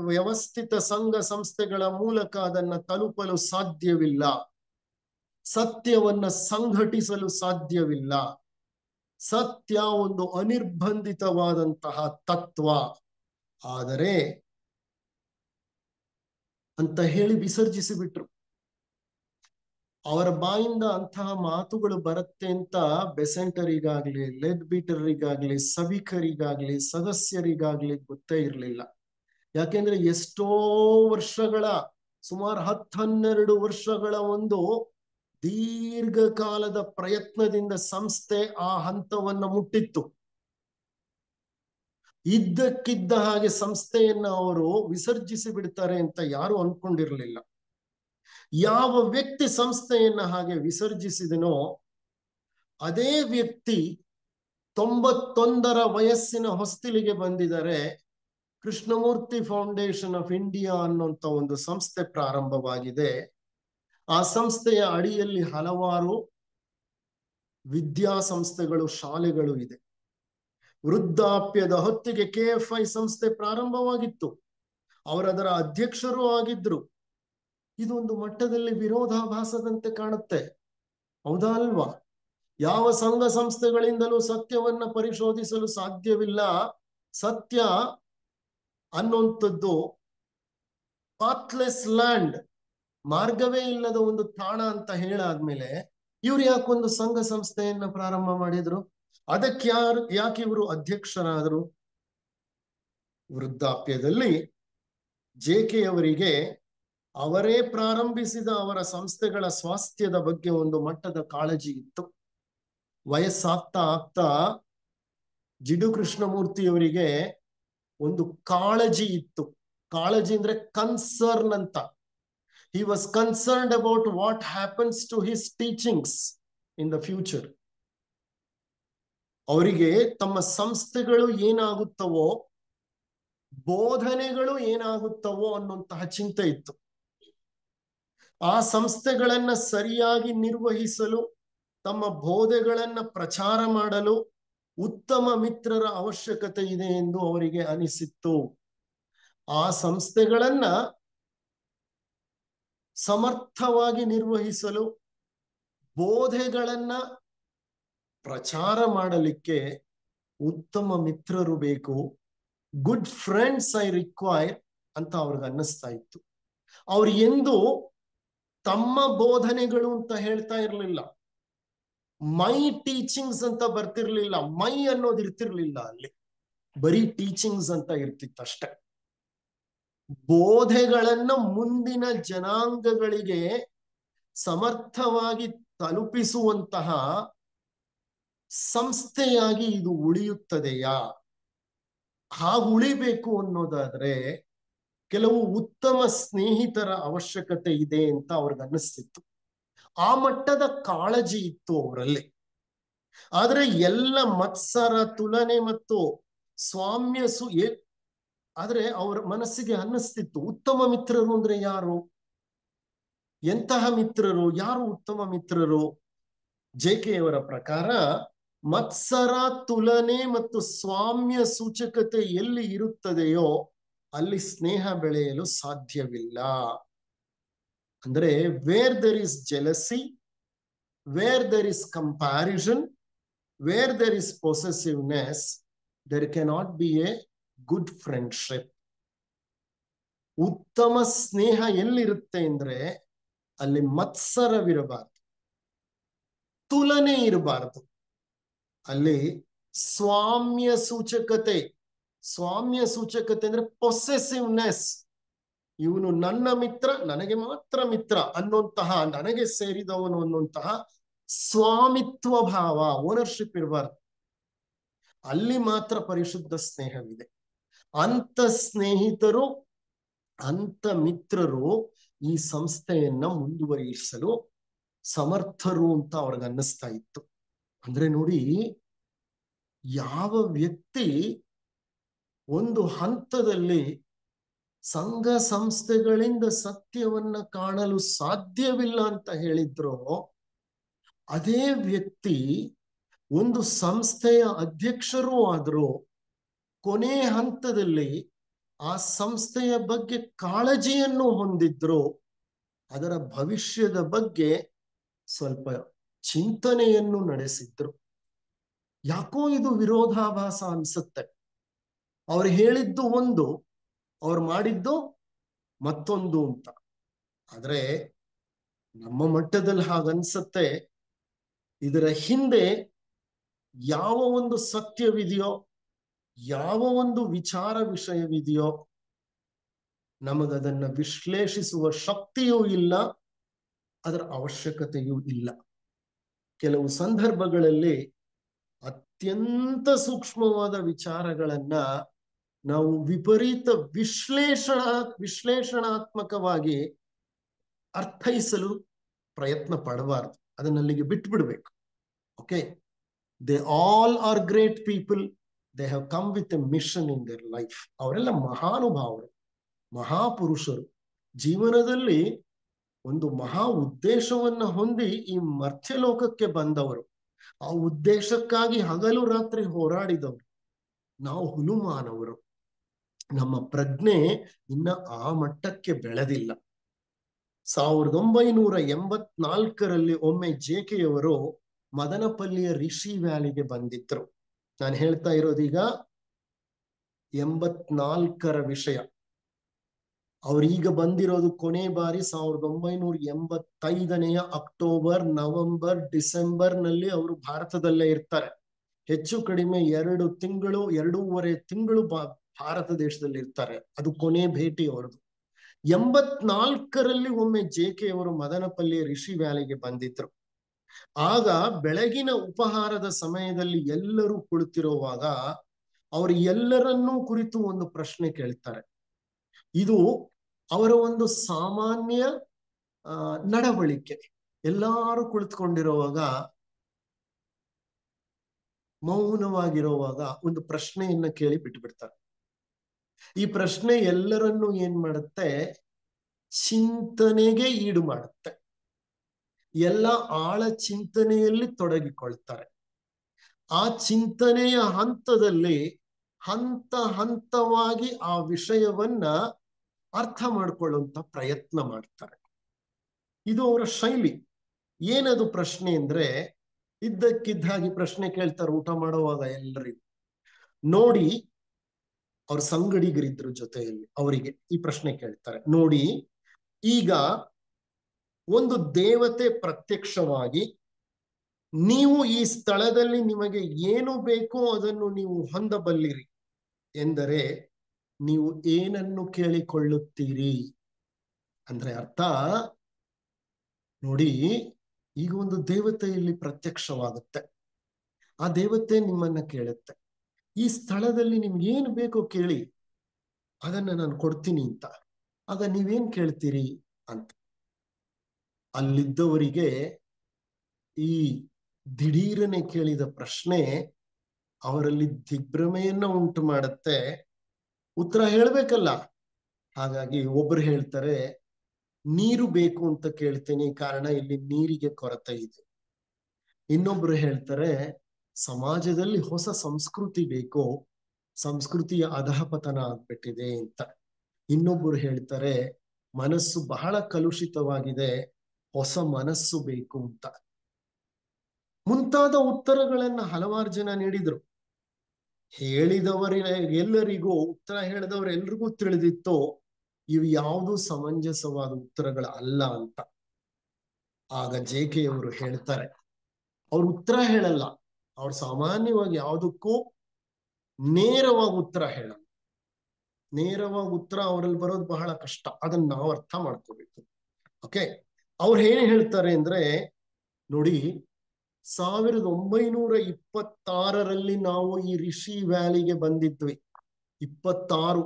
ವ್ಯವಸ್ಥಿತ ಸಂಘ ಸಂಸ್ಥೆಗಳ ಮೂಲಕ ಅದನ್ನ ತಲುಪಲು ಸಾಧ್ಯವಿಲ್ಲ. ಸತ್ಯವನ್ನ ಸಂಘಟಿಸಲು ಸಾಧ್ಯವಿಲ್ಲ. ಸತ್ಯ ಒಂದು ಅನಿರ್ಬಂಧಿತವಾದಂತಹ ತತ್ವ. ಆದರೆ ಅಂತ ಹೇಳಿ ವಿಸರ್ಜಿಸಿ ಬಿಟ್ರು. ಅವರ ಬಾಯಿಂದ ಅಂತಹ ಮಾತುಗಳು ಬರುತ್ತೆ ಅಂತ ಬೆಸೆಂಟರಿಗಾಗ್ಲಿ, ಲೆಡ್ ಬೀಟರಿಗಾಗ್ಲಿ, ಸಭಿಕರಿಗಾಗ್ಲಿ, ಸದಸ್ಯರಿಗಾಗ್ಲಿ ಗೊತ್ತೇ ಇರಲಿಲ್ಲ. ಯಾಕೆಂದ್ರೆ ಎಷ್ಟೋ ವರ್ಷಗಳ, ಸುಮಾರು 10-12 ವರ್ಷಗಳ ಒಂದು ದೀರ್ಘಕಾಲದ ಪ್ರಯತ್ನದಿಂದ ಸಂಸ್ಥೆ ಆ ಹಂತವನ್ನ ಮುಟ್ಟಿತ್ತು. ಇದ್ದಕ್ಕಿದ್ದ ಹಾಗೆ ಸಂಸ್ಥೆಯನ್ನ ಅವರು ವಿಸರ್ಜಿಸಿ ಬಿಡ್ತಾರೆ ಅಂತ ಯಾರು ಅನ್ಕೊಂಡಿರ್ಲಿಲ್ಲ. ಯಾವ ವ್ಯಕ್ತಿ ಸಂಸ್ಥೆಯನ್ನ ಹಾಗೆ ವಿಸರ್ಜಿಸಿದನೋ ಅದೇ ವ್ಯಕ್ತಿ 91ರ ವಯಸ್ಸಿನ ಹೊಸ್ತಿಲಿಗೆ ಬಂದಿದ್ದಾರೆ. ಕೃಷ್ಣಮೂರ್ತಿ ಫೌಂಡೇಶನ್ ಆಫ್ ಇಂಡಿಯಾ ಅನ್ನುವಂತ ಒಂದು ಸಂಸ್ಥೆ ಪ್ರಾರಂಭವಾಗಿದೆ. ಆ ಸಂಸ್ಥೆಯ ಅಡಿಯಲ್ಲಿ ಹಲವಾರು ವಿದ್ಯಾಸಂಸ್ಥೆಗಳು, ಶಾಲೆಗಳು ಇದೆ. ವೃದ್ಧಾಪ್ಯದ ಹೊತ್ತಿಗೆ KFI ಸಂಸ್ಥೆ ಪ್ರಾರಂಭವಾಗಿತ್ತು. ಅವರದರ ಅಧ್ಯಕ್ಷರೂ ಆಗಿದ್ರು. ಇದೊಂದು ಮಟ್ಟದಲ್ಲಿ ವಿರೋಧಾಭಾಸದಂತೆ ಕಾಣುತ್ತೆ, ಹೌದಾ ಅಲ್ವಾ? ಯಾವ ಸಂಘ ಸಂಸ್ಥೆಗಳಿಂದಲೂ ಸತ್ಯವನ್ನ ಪರಿಶೋಧಿಸಲು ಸಾಧ್ಯವಿಲ್ಲ. ಸತ್ಯ ಅನ್ನುವಂಥದ್ದು ಪಾತ್ಲೆಸ್ ಲ್ಯಾಂಡ್, ಮಾರ್ಗವೇ ಇಲ್ಲದ ಒಂದು ತಾಣ ಅಂತ ಹೇಳಾದ್ಮೇಲೆ ಇವ್ರು ಯಾಕೊಂದು ಸಂಘ ಸಂಸ್ಥೆಯನ್ನ ಪ್ರಾರಂಭ ಮಾಡಿದ್ರು? ಅದಕ್ಕೆ ಯಾಕೆ ಇವರು ಅಧ್ಯಕ್ಷರಾದರು? ವೃದ್ಧಾಪ್ಯದಲ್ಲಿ ಜೆ.ಕೆ. ಅವರಿಗೆ ಅವರೇ ಪ್ರಾರಂಭಿಸಿದ ಅವರ ಸಂಸ್ಥೆಗಳ ಸ್ವಾಸ್ಥ್ಯದ ಬಗ್ಗೆ ಒಂದು ಮಟ್ಟದ ಕಾಳಜಿ ಇತ್ತು. ವಯಸ್ಸಾಗ್ತಾ ಆಗ್ತಾ ಜಿಡು ಕೃಷ್ಣಮೂರ್ತಿಯವರಿಗೆ ಒಂದು ಕಾಳಜಿ ಇತ್ತು. ಕಾಳಜಿ ಅಂದ್ರೆ ಕನ್ಸರ್ನ್ ಅಂತ. He was concerned about what happens to his teachings in the future. ಅವರಿಗೆ ತಮ್ಮ ಸಂಸ್ಥೆಗಳು ಏನಾಗುತ್ತವೋ, ಬೋಧನೆಗಳು ಏನಾಗುತ್ತವೋ ಅನ್ನುವಂತಹ ಚಿಂತೆ ಇತ್ತು. ಆ ಸಂಸ್ಥೆಗಳನ್ನ ಸರಿಯಾಗಿ ನಿರ್ವಹಿಸಲು, ತಮ್ಮ ಬೋಧೆಗಳನ್ನ ಪ್ರಚಾರ ಮಾಡಲು ಉತ್ತಮ ಮಿತ್ರರ ಅವಶ್ಯಕತೆ ಇದೆ ಎಂದು ಅವರಿಗೆ ಅನಿಸಿತ್ತು. ಆ ಸಂಸ್ಥೆಗಳನ್ನ ಸಮರ್ಥವಾಗಿ ನಿರ್ವಹಿಸಲು, ಬೋಧೆಗಳನ್ನ ಪ್ರಚಾರ ಮಾಡಲಿಕ್ಕೆ ಉತ್ತಮ ಮಿತ್ರರು ಬೇಕು. ಗುಡ್ ಫ್ರೆಂಡ್ಸ್ ಐ ರಿಕ್ವೈರ್ ಅಂತ ಅವ್ರಿಗೆ ಅನ್ನಿಸ್ತಾ ಇತ್ತು. ಅವ್ರು ಎಂದು ತಮ್ಮ ಬೋಧನೆಗಳು ಅಂತ ಹೇಳ್ತಾ ಇರ್ಲಿಲ್ಲ, ಮೈ ಟೀಚಿಂಗ್ಸ್ ಅಂತ ಬರ್ತಿರ್ಲಿಲ್ಲ. ಮೈ ಅನ್ನೋದು ಇರ್ತಿರ್ಲಿಲ್ಲ ಅಲ್ಲಿ, ಬರೀ ಟೀಚಿಂಗ್ಸ್ ಅಂತ ಇರ್ತಿತ್ತಷ್ಟೆ. ಬೋಧೆಗಳನ್ನ ಮುಂದಿನ ಜನಾಂಗಗಳಿಗೆ ಸಮರ್ಥವಾಗಿ ತಲುಪಿಸುವಂತಹ ಸಂಸ್ಥೆಯಾಗಿ ಇದು ಉಳಿಯುತ್ತದೆಯಾ? ಹಾಗೆ ಉಳಿಬೇಕು ಅನ್ನೋದಾದ್ರೆ ಕೆಲವು ಉತ್ತಮ ಸ್ನೇಹಿತರ ಅವಶ್ಯಕತೆ ಇದೆ ಅಂತ ಅವ್ರಿಗೆ ಅನ್ನಿಸ್ತಿತ್ತು. ಆ ಮಟ್ಟದ ಕಾಳಜಿ ಇತ್ತು ಅವರಲ್ಲಿ. ಆದ್ರೆ ಎಲ್ಲ ಮತ್ಸರ, ತುಲನೆ ಮತ್ತು ಸ್ವಾಮ್ಯ ಆದ್ರೆ ಅವರ ಮನಸ್ಸಿಗೆ ಅನ್ನಿಸ್ತಿತ್ತು, ಉತ್ತಮ ಮಿತ್ರರು ಅಂದ್ರೆ ಯಾರು? ಎಂತಹ ಮಿತ್ರರು? ಯಾರು ಉತ್ತಮ ಮಿತ್ರರು? ಜೆ.ಕೆ. ಅವರ ಪ್ರಕಾರ ಮತ್ಸರ, ತುಲನೆ ಮತ್ತು ಸ್ವಾಮ್ಯ ಸೂಚಕತೆ ಎಲ್ಲಿ ಇರುತ್ತದೆಯೋ ಅಲ್ಲಿ ಸ್ನೇಹ ಬೆಳೆಯಲು ಸಾಧ್ಯವಿಲ್ಲ. ಅಂದ್ರೆ where there is jealousy, where there is comparison, where there is possessiveness, there cannot be A good friendship. ಉತ್ತಮ ಸ್ನೇಹ ಎಲ್ಲಿರುತ್ತೆ ಅಂದ್ರೆ ಅಲ್ಲಿ ಮತ್ಸರವಿರಬಾರದು, ತುಲನೆ ಇರಬಾರದು, ಅಲ್ಲಿ ಸ್ವಾಮ್ಯ ಸೂಚಕತೆ. ಸ್ವಾಮ್ಯ ಸೂಚಕತೆ ಅಂದ್ರೆ ಪೊಸೆಸಿವ್ನೆಸ್. ಇವನು ನನ್ನ ಮಿತ್ರ, ನನಗೆ ಮಾತ್ರ ಮಿತ್ರ ಅನ್ನುವಂತಹ, ನನಗೆ ಸೇರಿದವನು ಅನ್ನುವಂತಹ ಸ್ವಾಮಿತ್ವ ಭಾವ, ಓನರ್ಶಿಪ್ ಇರಬಾರ್ದು. ಅಲ್ಲಿ ಮಾತ್ರ ಪರಿಶುದ್ಧ ಸ್ನೇಹವಿದೆ. ಅಂತ ಸ್ನೇಹಿತರು, ಅಂತ ಮಿತ್ರರು ಈ ಸಂಸ್ಥೆಯನ್ನ ಮುಂದುವರಿಸಲು ಸಮರ್ಥರು ಅಂತ ಅವ್ರಿಗೆ ಅನ್ನಿಸ್ತಾ ಇತ್ತು. ಅಂದ್ರೆ ನೋಡಿ, ಯಾವ ವ್ಯಕ್ತಿ ಒಂದು ಹಂತದಲ್ಲಿ ಸಂಘ ಸಂಸ್ಥೆಗಳಿಂದ ಸತ್ಯವನ್ನ ಕಾಣಲು ಸಾಧ್ಯವಿಲ್ಲ ಅಂತ ಹೇಳಿದ್ರು, ಅದೇ ವ್ಯಕ್ತಿ ಒಂದು ಸಂಸ್ಥೆಯ ಅಧ್ಯಕ್ಷರೂ ಆದರೂ ಕೊನೆ ಹಂತದಲ್ಲಿ ಆ ಸಂಸ್ಥೆಯ ಬಗ್ಗೆ ಕಾಳಜಿಯನ್ನು ಹೊಂದಿದ್ರು, ಅದರ ಭವಿಷ್ಯದ ಬಗ್ಗೆ ಸ್ವಲ್ಪ ಚಿಂತನೆಯನ್ನು ನಡೆಸಿದ್ರು. ಯಾಕೋ ಇದು ವಿರೋಧಾಭಾಸ ಅನ್ಸುತ್ತೆ. ಅವ್ರು ಹೇಳಿದ್ದು ಒಂದು, ಅವ್ರು ಮಾಡಿದ್ದು ಮತ್ತೊಂದು ಅಂತ. ಆದ್ರೆ ನಮ್ಮ ಮಟ್ಟದಲ್ಲಿ ಹಾಗನ್ಸತ್ತೆ. ಇದರ ಹಿಂದೆ ಯಾವ ಒಂದು ಸತ್ಯವಿದೆಯೋ, ಯಾವ ಒಂದು ವಿಚಾರ ವಿಷಯವಿದೆಯೋ, ನಮಗದನ್ನ ವಿಶ್ಲೇಷಿಸುವ ಶಕ್ತಿಯೂ ಇಲ್ಲ, ಅದರ ಅವಶ್ಯಕತೆಯೂ ಇಲ್ಲ. ಕೆಲವು ಸಂದರ್ಭಗಳಲ್ಲಿ ಅತ್ಯಂತ ಸೂಕ್ಷ್ಮವಾದ ವಿಚಾರಗಳನ್ನ ನಾವು ವಿಪರೀತ ವಿಶ್ಲೇಷಣಾತ್ಮಕವಾಗಿ ಅರ್ಥೈಸಲು ಪ್ರಯತ್ನ ಪಡಬಾರ್ದು. ಅದನ್ನಲ್ಲಿಗೆ ಬಿಟ್ಬಿಡ್ಬೇಕು. Okay, they all are great people, they have come with a mission in their life. ಅವರೆಲ್ಲ ಮಹಾನುಭಾವರು, ಮಹಾಪುರುಷರು, ಜೀವನದಲ್ಲಿ ಒಂದು ಮಹಾ ಉದ್ದೇಶವನ್ನ ಹೊಂದಿ ಈ ಮರ್ತ್ಯಲೋಕಕ್ಕೆ ಬಂದವರು. ಆ ಉದ್ದೇಶಕ್ಕಾಗಿ ಹಗಲು ರಾತ್ರಿ ಹೋರಾಡಿದವರು. ನಾವು ಹುಲುಮಾನವರು. ನಮ್ಮ ಪ್ರಜ್ಞೆ ಇನ್ನ ಆ ಮಟ್ಟಕ್ಕೆ ಬೆಳೆದಿಲ್ಲ. 1984ರಲ್ಲಿ ಒಮ್ಮೆ ಜೆ.ಕೆ.ಯವರು ಮದನಪಲ್ಲಿಯ ರಿಷಿ ವ್ಯಾಲಿಗೆ ಬಂದಿದ್ರು. ನಾನು ಹೇಳ್ತಾ ಇರೋದೀಗ 84ರ ವಿಷಯ. ಅವ್ರೀಗ ಬಂದಿರೋದು ಕೊನೆ ಬಾರಿ 1985 ಅಕ್ಟೋಬರ್, ನವೆಂಬರ್, ಡಿಸೆಂಬರ್ ನಲ್ಲಿ ಅವರು ಭಾರತದಲ್ಲೇ ಇರ್ತಾರೆ. ಹೆಚ್ಚು ಕಡಿಮೆ 2 ತಿಂಗಳು ಭಾರತ ದೇಶದಲ್ಲಿ ಇರ್ತಾರೆ. ಅದು ಕೊನೆ ಭೇಟಿ ಅವರದು. 84ರಲ್ಲಿ ಒಮ್ಮೆ JK ಅವರು ಮದನಪಲ್ಲಿಯ ರಿಷಿ ವ್ಯಾಲಿಗೆ ಬಂದಿದ್ರು. ಆಗ ಬೆಳಗಿನ ಉಪಹಾರದ ಸಮಯದಲ್ಲಿ ಎಲ್ಲರೂ ಕುಳಿತಿರುವಾಗ ಅವರು ಎಲ್ಲರನ್ನೂ ಕುರಿತು ಒಂದು ಪ್ರಶ್ನೆ ಕೇಳ್ತಾರೆ. ಇದು ಅವರ ಒಂದು ಸಾಮಾನ್ಯ ನಡವಳಿಕೆ. ಎಲ್ಲಾರು ಕುಳಿತುಕೊಂಡಿರುವಾಗ, ಮೌನವಾಗಿರುವಾಗ ಒಂದು ಪ್ರಶ್ನೆಯನ್ನ ಕೇಳಿ ಬಿಟ್ಬಿಡ್ತಾರೆ. ಈ ಪ್ರಶ್ನೆ ಎಲ್ಲರನ್ನೂ ಏನ್ ಮಾಡುತ್ತೆ, ಚಿಂತನೆಗೆ ಈಡು ಮಾಡುತ್ತೆ. ಎಲ್ಲ ಆಳ ಚಿಂತನೆಯಲ್ಲಿ ತೊಡಗಿಕೊಳ್ತಾರೆ. ಆ ಚಿಂತನೆಯ ಹಂತದಲ್ಲಿ ಹಂತ ಹಂತವಾಗಿ ಆ ವಿಷಯವನ್ನ ಅರ್ಥ ಮಾಡ್ಕೊಳ್ಳುವಂತ ಪ್ರಯತ್ನ ಮಾಡ್ತಾರೆ. ಇದು ಅವರ ಶೈಲಿ. ಏನದು ಪ್ರಶ್ನೆ ಅಂದ್ರೆ, ಇದ್ದಕ್ಕಿದ್ದಾಗಿ ಪ್ರಶ್ನೆ ಕೇಳ್ತಾರೆ ಊಟ ಮಾಡುವಾಗ ಎಲ್ಲರಿಗೂ. ನೋಡಿ, ಅವ್ರ ಸಂಗಡಿಗರಿದ್ರು ಜೊತೆಯಲ್ಲಿ, ಅವರಿಗೆ ಈ ಪ್ರಶ್ನೆ ಕೇಳ್ತಾರೆ. ನೋಡಿ, ಈಗ ಒಂದು ದೇವತೆ ಪ್ರತ್ಯಕ್ಷವಾಗಿ ನೀವು ಈ ಸ್ಥಳದಲ್ಲಿ ನಿಮಗೆ ಏನು ಬೇಕೋ ಅದನ್ನು ನೀವು ಹೊಂದಬಲ್ಲಿರಿ ಎಂದರೆ ನೀವು ಏನನ್ನು ಕೇಳಿಕೊಳ್ಳುತ್ತೀರಿ? ಅಂದ್ರೆ ಅರ್ಥ ನೋಡಿ, ಈಗ ಒಂದು ದೇವತೆ ಇಲ್ಲಿ ಪ್ರತ್ಯಕ್ಷವಾಗುತ್ತೆ. ಆ ದೇವತೆ ನಿಮ್ಮನ್ನ ಕೇಳುತ್ತೆ, ಈ ಸ್ಥಳದಲ್ಲಿ ನಿಮ್ಗೆ ಏನು ಬೇಕೋ ಕೇಳಿ, ಅದನ್ನ ನಾನು ಕೊಡ್ತೀನಿ ಅಂತ. ಆಗ ನೀವೇನ್ ಕೇಳ್ತೀರಿ ಅಂತ. ಅಲ್ಲಿದ್ದವರಿಗೆ ಈ ದಿಢೀರನೆ ಕೇಳಿದ ಪ್ರಶ್ನೆ ಅವರಲ್ಲಿ ದಿಗ್ಭ್ರಮೆಯನ್ನ ಉಂಟು ಮಾಡುತ್ತೆ. ಉತ್ತರ ಹೇಳ್ಬೇಕಲ್ಲ. ಹಾಗಾಗಿ ಒಬ್ರು ಹೇಳ್ತಾರೆ, ನೀರು ಬೇಕು ಅಂತ ಕೇಳ್ತೇನೆ, ಕಾರಣ ಇಲ್ಲಿ ನೀರಿಗೆ ಕೊರತೆ ಇದೆ. ಇನ್ನೊಬ್ರು ಹೇಳ್ತಾರೆ, ಸಮಾಜದಲ್ಲಿ ಹೊಸ ಸಂಸ್ಕೃತಿ ಬೇಕು, ಸಂಸ್ಕೃತಿಯ ಅಧಃಪತನ ಆಗ್ಬಿಟ್ಟಿದೆ ಅಂತ. ಇನ್ನೊಬ್ರು ಹೇಳ್ತಾರೆ, ಮನಸ್ಸು ಬಹಳ ಕಲುಷಿತವಾಗಿದೆ, ಹೊಸ ಮನಸ್ಸು ಬೇಕು ಅಂತ. ಮುಂತಾದ ಉತ್ತರಗಳನ್ನ ಹಲವಾರು ಜನ ನೀಡಿದ್ರು. ಎಲ್ಲರಿಗೂ ಉತ್ತರ ಹೇಳಿದವರೆಲ್ರಿಗೂ ತಿಳಿದಿತ್ತು ಇವು ಯಾವುದು ಸಮಂಜಸವಾದ ಉತ್ತರಗಳ ಅಲ್ಲ ಅಂತ. ಆಗ JK ಅವರು ಹೇಳ್ತಾರೆ, ಅವ್ರು ಉತ್ತರ ಹೇಳಲ್ಲ, ಅವ್ರು ಸಾಮಾನ್ಯವಾಗಿ ಯಾವುದಕ್ಕೂ ನೇರವಾಗಿ ಉತ್ತರ ಹೇಳಲ್ಲ. ನೇರವಾಗಿ ಉತ್ತರ ಅವರಲ್ಲಿ ಬರೋದು ಬಹಳ ಕಷ್ಟ, ಅದನ್ನ ನಾವು ಅರ್ಥ ಮಾಡ್ಕೋಬೇಕು. ಓಕೆ, ಅವ್ರು ಏನ್ ಹೇಳ್ತಾರೆ ಅಂದ್ರೆ, ನೋಡಿ, 1926ರಲ್ಲಿ ನಾವು ಈ ರಿಷಿ ವ್ಯಾಲಿಗೆ ಬಂದಿದ್ವಿ. 26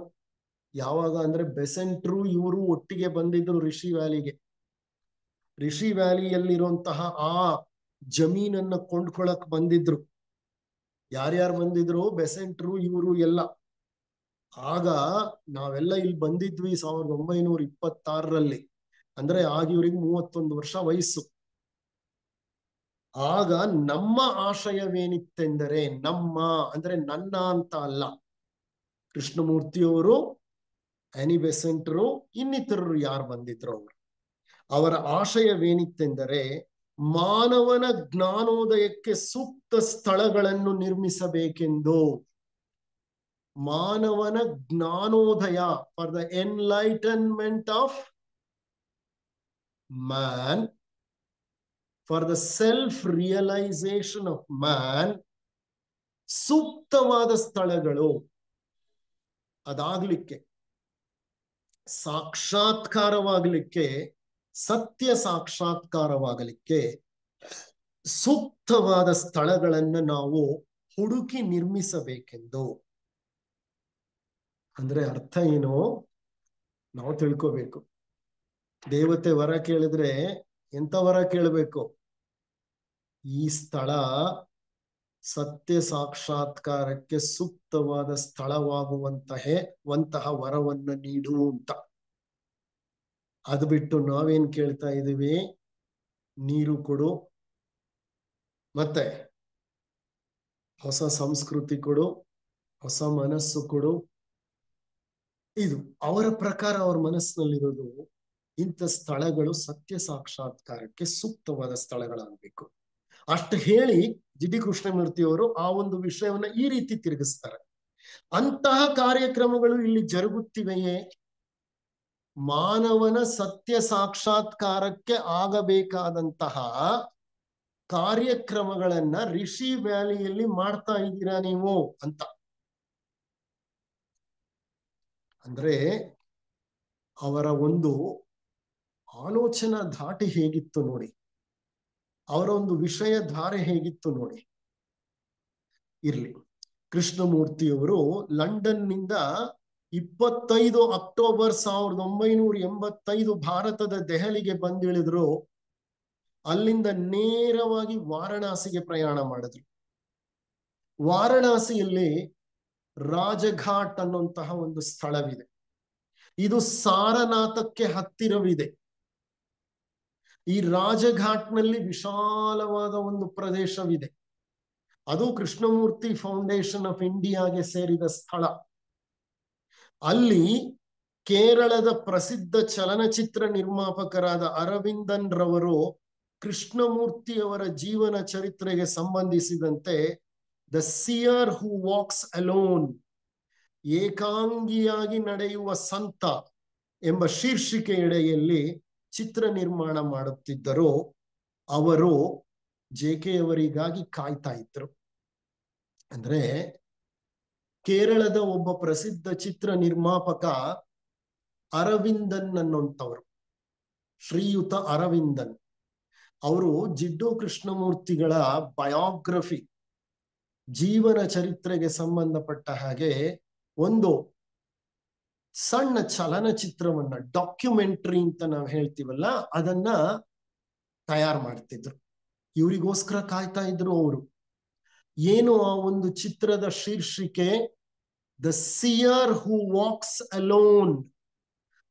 ಯಾವಾಗ ಅಂದ್ರೆ ಬೆಸೆಂಟ್ರು ಇವರು ಒಟ್ಟಿಗೆ ಬಂದಿದ್ರು ರಿಷಿ ವ್ಯಾಲಿಗೆ. ರಿಷಿ ವ್ಯಾಲಿಯಲ್ಲಿರುವಂತಹ ಆ ಜಮೀನನ್ನ ಕೊಂಡ್ಕೊಳಕ್ ಬಂದಿದ್ರು. ಯಾರ್ಯಾರು ಬಂದಿದ್ರು? ಬೆಸೆಂಟ್ರು ಇವರು ಎಲ್ಲ. ಆಗ ನಾವೆಲ್ಲ ಇಲ್ಲಿ ಬಂದಿದ್ವಿ 1926ರಲ್ಲಿ. ಅಂದ್ರೆ ಆಗ ಇವ್ರಿಗೆ 31 ವರ್ಷ ವಯಸ್ಸು. ಆಗ ನಮ್ಮ ಆಶಯವೇನಿತ್ತೆಂದರೆ, ನಮ್ಮ ಅಂದ್ರೆ ನನ್ನ ಅಂತ ಅಲ್ಲ, ಕೃಷ್ಣಮೂರ್ತಿಯವರು, ಆನಿ ಬೆಸೆಂಟ್ರು, ಇನ್ನಿತರರು ಯಾರು ಬಂದಿದ್ರು ಅವರ ಆಶಯವೇನಿತ್ತೆಂದರೆ, ಮಾನವನ ಜ್ಞಾನೋದಯಕ್ಕೆ ಸೂಕ್ತ ಸ್ಥಳಗಳನ್ನು ನಿರ್ಮಿಸಬೇಕೆಂದು. ಮಾನವನ ಜ್ಞಾನೋದಯ, for the enlightenment of man, for the self realisation of man, ಸೂಕ್ತವಾದ ಸ್ಥಳಗಳು ಅದಾಗ್ಲಿಕ್ಕೆ, ಸಾಕ್ಷಾತ್ಕಾರವಾಗಲಿಕ್ಕೆ, ಸತ್ಯ ಸಾಕ್ಷಾತ್ಕಾರವಾಗಲಿಕ್ಕೆ ಸೂಕ್ತವಾದ ಸ್ಥಳಗಳನ್ನ ನಾವು ಹುಡುಕಿ ನಿರ್ಮಿಸಬೇಕೆಂದು. ಅಂದ್ರೆ ಅರ್ಥ ಏನು ನಾವು ತಿಳ್ಕೋಬೇಕು. ದೇವತೆ ವರ ಕೇಳಿದ್ರೆ ಎಂತ ವರ ಕೇಳಬೇಕು? ಈ ಸ್ಥಳ ಸತ್ಯ ಸಾಕ್ಷಾತ್ಕಾರಕ್ಕೆ ಸೂಕ್ತವಾದ ಸ್ಥಳವಾಗುವಂತಹ ವರವನ್ನ ನೀಡು ಅಂತ. ಅದು ಬಿಟ್ಟು ನಾವೇನ್ ಕೇಳ್ತಾ ಇದೀವಿ? ನೀರು ಕೊಡು, ಮತ್ತೆ ಹೊಸ ಸಂಸ್ಕೃತಿ ಕೊಡು, ಹೊಸ ಮನಸ್ಸು ಕೊಡು. ಇದು ಅವರ ಪ್ರಕಾರ ಅವ್ರ ಮನಸ್ಸಿನಲ್ಲಿರೋದು ಇಂಥ ಸ್ಥಳಗಳು ಸತ್ಯ ಸಾಕ್ಷಾತ್ಕಾರಕ್ಕೆ ಸೂಕ್ತವಾದ ಸ್ಥಳಗಳಾಗಬೇಕು. ಅಷ್ಟು ಹೇಳಿ GD ಕೃಷ್ಣಮೂರ್ತಿಯವರು ಆ ಒಂದು ವಿಷಯವನ್ನ ಈ ರೀತಿ ತಿರುಗಿಸ್ತಾರೆ. ಅಂತಹ ಕಾರ್ಯಕ್ರಮಗಳು ಇಲ್ಲಿ ಜರುಗುತ್ತಿವೆಯೇ? ಮಾನವನ ಸತ್ಯ ಸಾಕ್ಷಾತ್ಕಾರಕ್ಕೆ ಆಗಬೇಕಾದಂತಹ ಕಾರ್ಯಕ್ರಮಗಳನ್ನ ರಿಷಿ ವ್ಯಾಲಿಯಲ್ಲಿ ಮಾಡ್ತಾ ಇದ್ದೀರಾ ನೀವು ಅಂತ. ಅಂದ್ರೆ ಅವರ ಒಂದು ಆಲೋಚನಾ ಧಾಟಿ ಹೇಗಿತ್ತು ನೋಡಿ, ಅವರ ಒಂದು ವಿಷಯ ಧಾರೆ ಹೇಗಿತ್ತು ನೋಡಿ. ಇರ್ಲಿ, ಕೃಷ್ಣಮೂರ್ತಿಯವರು ಲಂಡನ್ನಿಂದ 25 ಅಕ್ಟೋಬರ್ 1985 ಭಾರತದ ದೆಹಲಿಗೆ ಬಂದಿಳಿದ್ರು. ಅಲ್ಲಿಂದ ನೇರವಾಗಿ ವಾರಣಾಸಿಗೆ ಪ್ರಯಾಣ ಮಾಡಿದ್ರು. ವಾರಣಾಸಿಯಲ್ಲಿ ರಾಜಘಾಟ್ ಅನ್ನುವಂತಹ ಒಂದು ಸ್ಥಳವಿದೆ. ಇದು ಸಾರನಾಥಕ್ಕೆ ಹತ್ತಿರವಿದೆ. ಈ ರಾಜಘಾಟ್ನಲ್ಲಿ ವಿಶಾಲವಾದ ಒಂದು ಪ್ರದೇಶವಿದೆ. ಅದು ಕೃಷ್ಣಮೂರ್ತಿ ಫೌಂಡೇಶನ್ ಆಫ್ ಇಂಡಿಯಾಗೆ ಸೇರಿದ ಸ್ಥಳ. ಅಲ್ಲಿ ಕೇರಳದ ಪ್ರಸಿದ್ಧ ಚಲನಚಿತ್ರ ನಿರ್ಮಾಪಕರಾದ ಅರವಿಂದನ್ ರವರು ಕೃಷ್ಣಮೂರ್ತಿಯವರ ಜೀವನ ಚರಿತ್ರೆಗೆ ಸಂಬಂಧಿಸಿದಂತೆ the seer who walks alone, ಏಕಾಂಗಿಯಾಗಿ ನಡೆಯುವ ಸಂತ ಎಂಬ ಶೀರ್ಷಿಕೆಯಡಿಯಲ್ಲಿ ಚಿತ್ರ ನಿರ್ಮಾಣ ಮಾಡುತ್ತಿದ್ದರು. ಅವರು JK ಅವರಿಗಾಗಿ ಕಾಯ್ತಾ ಇದ್ರು. ಅಂದ್ರೆ ಕೇರಳದ ಒಬ್ಬ ಪ್ರಸಿದ್ಧ ಚಿತ್ರ ನಿರ್ಮಾಪಕ ಅರವಿಂದನ್ ಅನ್ನುವಂಥವ್ರು, ಶ್ರೀಯುತ ಅರವಿಂದನ್ ಅವರು ಜಿಡ್ಡು ಕೃಷ್ಣಮೂರ್ತಿಗಳ ಬಯೋಗ್ರಫಿ, ಜೀವನ ಚರಿತ್ರೆಗೆ ಸಂಬಂಧಪಟ್ಟ ಹಾಗೆ ಒಂದು ಸಣ್ಣ ಚಲನಚಿತ್ರವನ್ನ, ಡಾಕ್ಯುಮೆಂಟ್ರಿ ಅಂತ ನಾವು ಹೇಳ್ತೀವಲ್ಲ, ಅದನ್ನ ತಯಾರು ಮಾಡ್ತಿದ್ರು. ಇವರಿಗೋಸ್ಕರ ಕಾಯ್ತಾ ಇದ್ರು ಅವರು. ಏನು ಆ ಒಂದು ಚಿತ್ರದ ಶೀರ್ಷಿಕೆ? The seer who walks alone.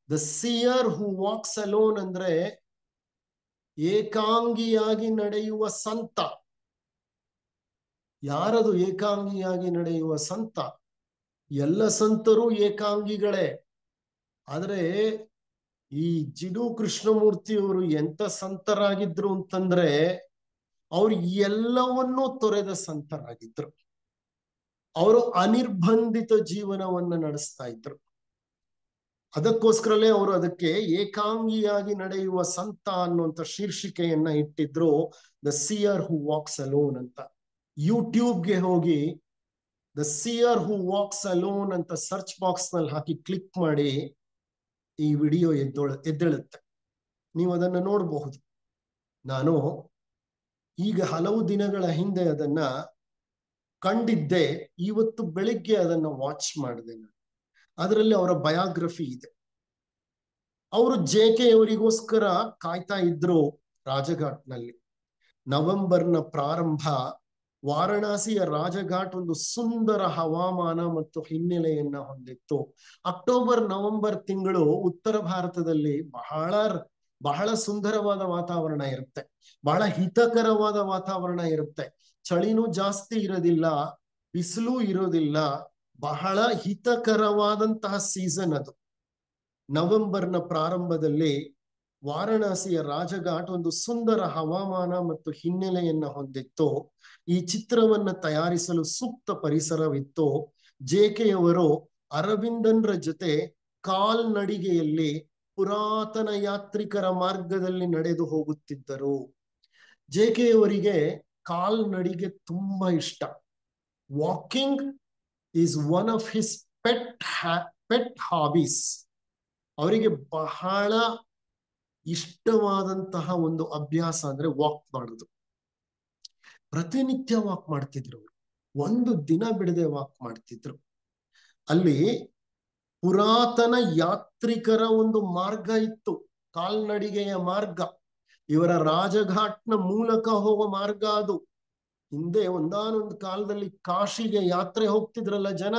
The seer who walks alone ಅಂದ್ರೆ ಏಕಾಂಗಿಯಾಗಿ ನಡೆಯುವ ಸಂತ. ಯಾರದು ಏಕಾಂಗಿಯಾಗಿ ನಡೆಯುವ ಸಂತ? ಎಲ್ಲ ಸಂತರು ಏಕಾಂಗಿಗಳೇ. ಆದ್ರೆ ಈ ಜಿಡು ಕೃಷ್ಣಮೂರ್ತಿಯವರು ಎಂತ ಸಂತರಾಗಿದ್ರು ಅಂತಂದ್ರೆ, ಅವ್ರು ಎಲ್ಲವನ್ನೂ ತೊರೆದ ಸಂತರಾಗಿದ್ರು. ಅವರು ಅನಿರ್ಬಂಧಿತ ಜೀವನವನ್ನ ನಡೆಸ್ತಾ ಇದ್ರು. ಅದಕ್ಕೋಸ್ಕರಲೇ ಅವರು ಅದಕ್ಕೆ ಏಕಾಂಗಿಯಾಗಿ ನಡೆಯುವ ಸಂತ ಅನ್ನುವಂಥ ಶೀರ್ಷಿಕೆಯನ್ನ ಇಟ್ಟಿದ್ರು, the seer who walks alone ಅಂತ. ಯೂಟ್ಯೂಬ್ಗೆ ಹೋಗಿ the seer who walks alone ಅಂತ ಸರ್ಚ್ ಬಾಕ್ಸ್ ನಲ್ಲಿ ಹಾಕಿ ಕ್ಲಿಕ್ ಮಾಡಿ ಈ ವಿಡಿಯೋ ಎದ್ದೇಳುತ್ತೆ. ನೀವು ಅದನ್ನ ನೋಡಬಹುದು. ನಾನು ಈಗ ಹಲವು ದಿನಗಳ ಹಿಂದೆ ಅದನ್ನ ಕಂಡಿದ್ದೆ. ಇವತ್ತು ಬೆಳಿಗ್ಗೆ ಅದನ್ನ ವಾಚ್ ಮಾಡಿದೆ ನಾನು. ಅದರಲ್ಲಿ ಅವರ ಬಯೋಗ್ರಫಿ ಇದೆ. ಅವರು JK ಅವರಿಗೋಸ್ಕರ ಕಾಯ್ತಾ ಇದ್ರು ರಾಜಘಾಟ್ನಲ್ಲಿ. ನವೆಂಬರ್ನ ಪ್ರಾರಂಭ. ವಾರಣಾಸಿಯ ರಾಜಘಾಟ್ ಒಂದು ಸುಂದರ ಹವಾಮಾನ ಮತ್ತು ಹಿನ್ನೆಲೆಯನ್ನ ಹೊಂದಿತ್ತು. ಅಕ್ಟೋಬರ್ ನವೆಂಬರ್ ತಿಂಗಳು ಉತ್ತರ ಭಾರತದಲ್ಲಿ ಬಹಳ ಸುಂದರವಾದ ವಾತಾವರಣ ಇರುತ್ತೆ. ಬಹಳ ಹಿತಕರವಾದ ವಾತಾವರಣ ಇರುತ್ತೆ. ಚಳಿನೂ ಜಾಸ್ತಿ ಇರೋದಿಲ್ಲ, ಬಿಸಿಲು ಇರೋದಿಲ್ಲ. ಬಹಳ ಹಿತಕರವಾದಂತಹ ಸೀಸನ್ ಅದು. ನವೆಂಬರ್ನ ಪ್ರಾರಂಭದಲ್ಲಿ ವಾರಣಾಸಿಯ ರಾಜಘಾಟ್ ಒಂದು ಸುಂದರ ಹವಾಮಾನ ಮತ್ತು ಹಿನ್ನೆಲೆಯನ್ನ ಹೊಂದಿತ್ತು. ಈ ಚಿತ್ರವನ್ನ ತಯಾರಿಸಲು ಸೂಕ್ತ ಪರಿಸರವಿತ್ತು. JK ಅವರು ಅರವಿಂದನ್ರ ಜೊತೆ ಕಾಲ್ನಡಿಗೆಯಲ್ಲಿ ಪುರಾತನ ಯಾತ್ರಿಕರ ಮಾರ್ಗದಲ್ಲಿ ನಡೆದು ಹೋಗುತ್ತಿದ್ದರು. JK ಅವರಿಗೆ ಕಾಲ್ನಡಿಗೆ ತುಂಬಾ ಇಷ್ಟ. Walking is one of his pet hobbies. ಅವರಿಗೆ ಬಹಳ ಇಷ್ಟವಾದಂತಹ ಒಂದು ಅಭ್ಯಾಸ ಅಂದ್ರೆ ವಾಕ್ ಮಾಡುದು. ಪ್ರತಿನಿತ್ಯ ವಾಕ್ ಮಾಡ್ತಿದ್ರು ಅವರು. ಒಂದು ದಿನ ಬಿಡದೆ ವಾಕ್ ಮಾಡ್ತಿದ್ರು. ಅಲ್ಲಿ ಪುರಾತನ ಯಾತ್ರಿಕರ ಒಂದು ಮಾರ್ಗ ಇತ್ತು, ಕಾಲ್ನಡಿಗೆಯ ಮಾರ್ಗ. ಇವರ ರಾಜಘಾಟ್ನ ಮೂಲಕ ಹೋಗೋ ಮಾರ್ಗ ಅದು. ಹಿಂದೆ ಒಂದಾನೊಂದು ಕಾಲದಲ್ಲಿ ಕಾಶಿಗೆ ಯಾತ್ರೆ ಹೋಗ್ತಿದ್ರಲ್ಲ ಜನ,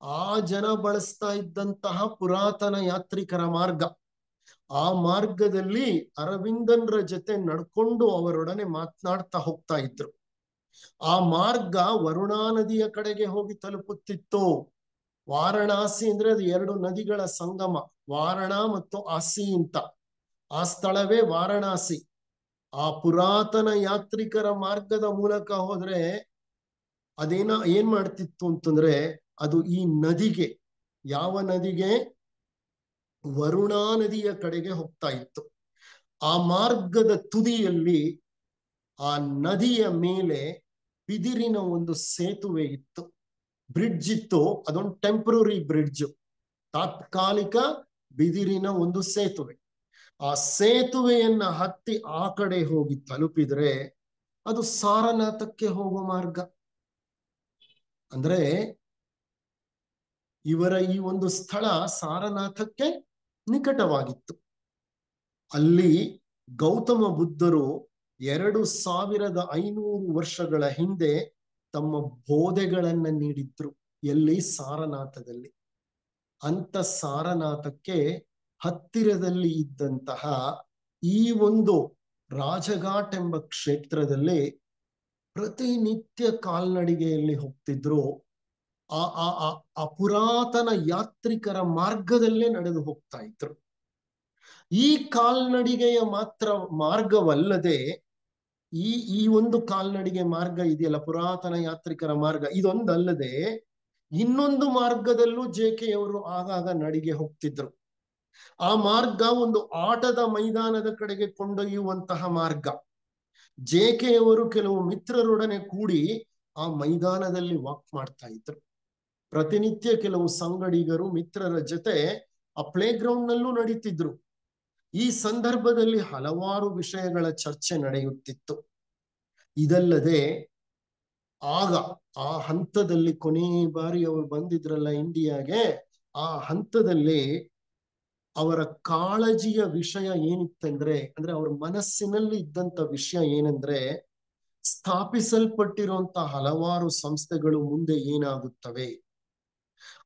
ಆ ಜನ ಬಳಸ್ತಾ ಇದ್ದಂತಹ ಪುರಾತನ ಯಾತ್ರಿಕರ ಮಾರ್ಗ. ಆ ಮಾರ್ಗದಲ್ಲಿ ಅರವಿಂದನ್ರ ಜೊತೆ ನಡ್ಕೊಂಡು ಅವರೊಡನೆ ಮಾತನಾಡ್ತಾ ಹೋಗ್ತಾ ಇದ್ರು. ಆ ಮಾರ್ಗ ವರುಣಾ ನದಿಯ ಕಡೆಗೆ ಹೋಗಿ ತಲುಪುತ್ತಿತ್ತು. ವಾರಣಾಸಿ ಅಂದ್ರೆ ಅದು 2 ನದಿಗಳ ಸಂಗಮ, ವಾರಣ ಮತ್ತು ಆಸಿ ಅಂತ. ಆ ಸ್ಥಳವೇ ವಾರಣಾಸಿ. ಆ ಪುರಾತನ ಯಾತ್ರಿಕರ ಮಾರ್ಗದ ಮೂಲಕ ಹೋದ್ರೆ ಏನ್ ಮಾಡ್ತಿತ್ತು ಅಂತಂದ್ರೆ, ಅದು ಈ ನದಿಗೆ, ಯಾವ ನದಿಗೆ? ವರುಣಾ ನದಿಯ ಕಡೆಗೆ ಹೋಗ್ತಾ ಇತ್ತು. ಆ ಮಾರ್ಗದ ತುದಿಯಲ್ಲಿ ಆ ನದಿಯ ಮೇಲೆ ಬಿದಿರಿನ ಒಂದು ಸೇತುವೆ ಇತ್ತು, ಬ್ರಿಡ್ಜ್ ಇತ್ತು. ಅದೊಂದು ಟೆಂಪರರಿ ಬ್ರಿಡ್ಜ್, ತಾತ್ಕಾಲಿಕ ಬಿದಿರಿನ ಒಂದು ಸೇತುವೆ. ಆ ಸೇತುವೆಯನ್ನ ಹತ್ತಿ ಆ ಕಡೆ ಹೋಗಿ ತಲುಪಿದ್ರೆ ಅದು ಸಾರನಾಥಕ್ಕೆ ಹೋಗೋ ಮಾರ್ಗ. ಅಂದ್ರೆ ಇವರ ಈ ಒಂದು ಸ್ಥಳ ಸಾರನಾಥಕ್ಕೆ ನಿಕಟವಾಗಿತ್ತು. ಅಲ್ಲಿ ಗೌತಮ ಬುದ್ಧರು 2500 ವರ್ಷಗಳ ಹಿಂದೆ ತಮ್ಮ ಬೋಧೆಗಳನ್ನ ನೀಡಿದ್ರು. ಎಲ್ಲಿ? ಸಾರನಾಥದಲ್ಲಿ. ಅಂತ ಸಾರನಾಥಕ್ಕೆ ಹತ್ತಿರದಲ್ಲಿ ಇದ್ದಂತಹ ಈ ಒಂದು ರಾಜಘಾಟ್ ಎಂಬ ಕ್ಷೇತ್ರದಲ್ಲಿ ಪ್ರತಿನಿತ್ಯ ಕಾಲ್ನಡಿಗೆಯಲ್ಲಿ ಹೋಗ್ತಿದ್ರು. ಆ ಪುರಾತನ ಯಾತ್ರಿಕರ ಮಾರ್ಗದಲ್ಲೇ ನಡೆದು ಹೋಗ್ತಾ ಇದ್ರು. ಈ ಕಾಲ್ನಡಿಗೆಯ ಮಾತ್ರ ಮಾರ್ಗವಲ್ಲದೆ ಈ ಒಂದು ಕಾಲ್ನಡಿಗೆ ಮಾರ್ಗ ಇದೆಯಲ್ಲ, ಪುರಾತನ ಯಾತ್ರಿಕರ ಮಾರ್ಗ, ಇದೊಂದಲ್ಲದೆ ಇನ್ನೊಂದು ಮಾರ್ಗದಲ್ಲೂ ಜೆಕೆಯವರು ಆಗಾಗ ನಡಿಗೆ ಹೋಗ್ತಿದ್ರು. ಆ ಮಾರ್ಗ ಒಂದು ಆಟದ ಮೈದಾನದ ಕಡೆಗೆ ಕೊಂಡೊಯ್ಯುವಂತಹ ಮಾರ್ಗ. ಜೆಕೆಯವರು ಕೆಲವು ಮಿತ್ರರೊಡನೆ ಕೂಡಿ ಆ ಮೈದಾನದಲ್ಲಿ ವಾಕ್ ಮಾಡ್ತಾ ಇದ್ರು. ಪ್ರತಿನಿತ್ಯ ಕೆಲವು ಸಂಗಡಿಗರು ಮಿತ್ರರ ಜೊತೆ ಆ ಪ್ಲೇ ಗ್ರೌಂಡ್ ನಲ್ಲೂ ನಡೀತಿದ್ರು. ಈ ಸಂದರ್ಭದಲ್ಲಿ ಹಲವಾರು ವಿಷಯಗಳ ಚರ್ಚೆ ನಡೆಯುತ್ತಿತ್ತು. ಇದಲ್ಲದೆ ಆಗ ಆ ಹಂತದಲ್ಲಿ ಕೊನೆ ಬಾರಿ ಅವರು ಬಂದಿದ್ರಲ್ಲ ಇಂಡಿಯಾಗೆ, ಆ ಹಂತದಲ್ಲಿ ಅವರ ಕಾಳಜಿಯ ವಿಷಯ ಏನಿತ್ತಂದ್ರೆ, ಅವರ ಮನಸ್ಸಿನಲ್ಲಿ ಇದ್ದಂತ ವಿಷಯ ಏನಂದ್ರೆ, ಸ್ಥಾಪಿಸಲ್ಪಟ್ಟಿರುವಂತಹ ಹಲವಾರು ಸಂಸ್ಥೆಗಳು ಮುಂದೆ ಏನಾಗುತ್ತವೆ,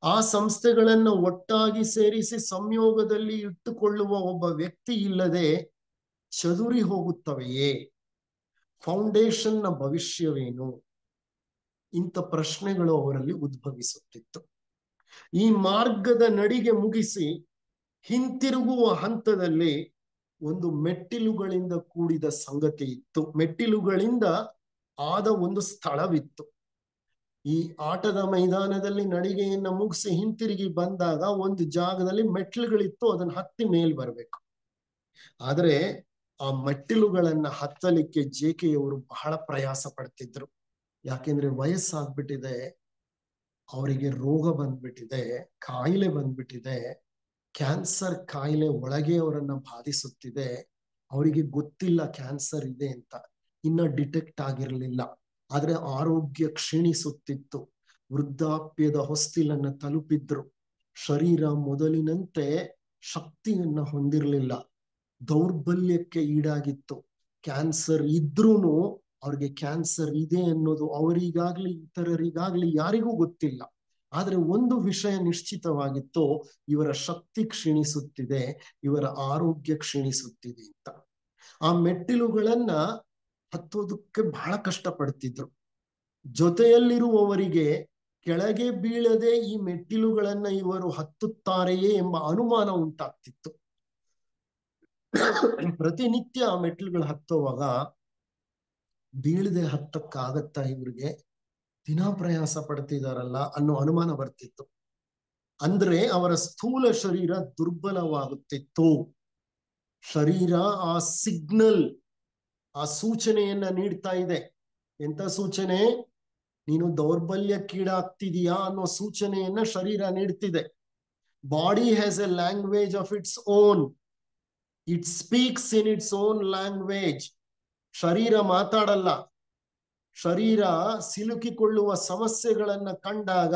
ಆ ಸಂಸ್ಥೆಗಳನ್ನ ಒಟ್ಟಾಗಿ ಸೇರಿಸಿ ಸಂಯೋಗದಲ್ಲಿ ಇಟ್ಟುಕೊಳ್ಳುವ ಒಬ್ಬ ವ್ಯಕ್ತಿ ಇಲ್ಲದೆ ಚದುರಿ ಹೋಗುತ್ತವೆಯೇ, ಫೌಂಡೇಶನ್ನ ಭವಿಷ್ಯವೇನು? ಇಂಥ ಪ್ರಶ್ನೆಗಳು ಅವರಲ್ಲಿ ಉದ್ಭವಿಸುತ್ತಿತ್ತು. ಈ ಮಾರ್ಗದ ನಡಿಗೆ ಮುಗಿಸಿ ಹಿಂತಿರುಗುವ ಹಂತದಲ್ಲಿ ಒಂದು ಮೆಟ್ಟಿಲುಗಳಿಂದ ಕೂಡಿದ ಸಂಗತಿ ಇತ್ತು, ಮೆಟ್ಟಿಲುಗಳಿಂದ ಆದ ಒಂದು ಸ್ಥಳವಿತ್ತು. ಈ ಆಟದ ಮೈದಾನದಲ್ಲಿ ನಡಿಗೆಯನ್ನ ಮುಗಿಸಿ ಹಿಂತಿರುಗಿ ಬಂದಾಗ ಒಂದು ಜಾಗದಲ್ಲಿ ಮೆಟ್ಟಿಲುಗಳಿತ್ತು, ಅದನ್ನ ಹತ್ತಿ ಮೇಲ್ ಬರಬೇಕು. ಆದ್ರೆ ಆ ಮೆಟ್ಟಿಲುಗಳನ್ನ ಹತ್ತಲಿಕ್ಕೆ ಜೆಕೆಯವರು ಬಹಳ ಪ್ರಯಾಸ ಪಡ್ತಿದ್ರು. ಯಾಕೆಂದ್ರೆ ವಯಸ್ಸಾಗ್ಬಿಟ್ಟಿದೆ, ಅವರಿಗೆ ರೋಗ ಬಂದ್ಬಿಟ್ಟಿದೆ, ಕಾಯಿಲೆ ಬಂದ್ಬಿಟ್ಟಿದೆ, ಕ್ಯಾನ್ಸರ್ ಕಾಯಿಲೆ ಒಳಗೆ ಅವರನ್ನ ಬಾಧಿಸುತ್ತಿದೆ. ಅವರಿಗೆ ಗೊತ್ತಿಲ್ಲ ಕ್ಯಾನ್ಸರ್ ಇದೆ ಅಂತ, ಇನ್ನ ಡಿಟೆಕ್ಟ್ ಆಗಿರಲಿಲ್ಲ. ಆದ್ರೆ ಆರೋಗ್ಯ ಕ್ಷೀಣಿಸುತ್ತಿತ್ತು, ವೃದ್ಧಾಪ್ಯದ ಹೊಸ್ತಿಲನ್ನ ತಲುಪಿದ್ರು. ಶರೀರ ಮೊದಲಿನಂತೆ ಶಕ್ತಿಯನ್ನ ಹೊಂದಿರಲಿಲ್ಲ, ದೌರ್ಬಲ್ಯಕ್ಕೆ ಈಡಾಗಿತ್ತು. ಕ್ಯಾನ್ಸರ್ ಇದ್ರೂನು ಅವ್ರಿಗೆ ಕ್ಯಾನ್ಸರ್ ಇದೆ ಅನ್ನೋದು ಅವರಿಗಾಗ್ಲಿ ಇತರರಿಗಾಗ್ಲಿ ಯಾರಿಗೂ ಗೊತ್ತಿಲ್ಲ. ಆದ್ರೆ ಒಂದು ವಿಷಯ ನಿಶ್ಚಿತವಾಗಿತ್ತು, ಇವರ ಶಕ್ತಿ ಕ್ಷೀಣಿಸುತ್ತಿದೆ, ಇವರ ಆರೋಗ್ಯ ಕ್ಷೀಣಿಸುತ್ತಿದೆ ಅಂತ. ಆ ಮೆಟ್ಟಿಲುಗಳನ್ನ ಹತ್ತೋದಕ್ಕೆ ಬಹಳ ಕಷ್ಟಪಡ್ತಿದ್ರು. ಜೊತೆಯಲ್ಲಿರುವವರಿಗೆ ಕೆಳಗೆ ಬೀಳದೆ ಈ ಮೆಟ್ಟಿಲುಗಳನ್ನ ಇವರು ಹತ್ತುತ್ತಾರೆಯೇ ಎಂಬ ಅನುಮಾನ ಉಂಟಾಗ್ತಿತ್ತು. ಪ್ರತಿನಿತ್ಯ ಆ ಮೆಟ್ಟಿಲುಗಳು ಹತ್ತುವಾಗ ಬೀಳದೆ ಹತ್ತಕ್ಕಾಗತ್ತಾ ಇವ್ರಿಗೆ, ದಿನ ಪ್ರಯಾಸ ಪಡ್ತಿದಾರಲ್ಲ ಅನ್ನೋ ಅನುಮಾನ ಬರ್ತಿತ್ತು. ಅಂದ್ರೆ ಅವರ ಸ್ಥೂಲ ಶರೀರ ದುರ್ಬಲವಾಗುತ್ತಿತ್ತು. ಶರೀರ ಆ ಸಿಗ್ನಲ್, ಆ ಸೂಚನೆಯನ್ನ ನೀಡ್ತಾ ಇದೆ. ಎಂತ ಸೂಚನೆ? ನೀನು ದೌರ್ಬಲ್ಯಕ್ಕೀಡಾಗ್ತಿದೀಯಾ ಅನ್ನೋ ಸೂಚನೆಯನ್ನ ಶರೀರ ನೀಡ್ತಿದೆ. Body has A language of its own, it speaks in its own language. ಶರೀರ ಮಾತಾಡಲ್ಲ. ಶರೀರ ಸಿಲುಕಿಕೊಳ್ಳುವ ಸಮಸ್ಯೆಗಳನ್ನ ಕಂಡಾಗ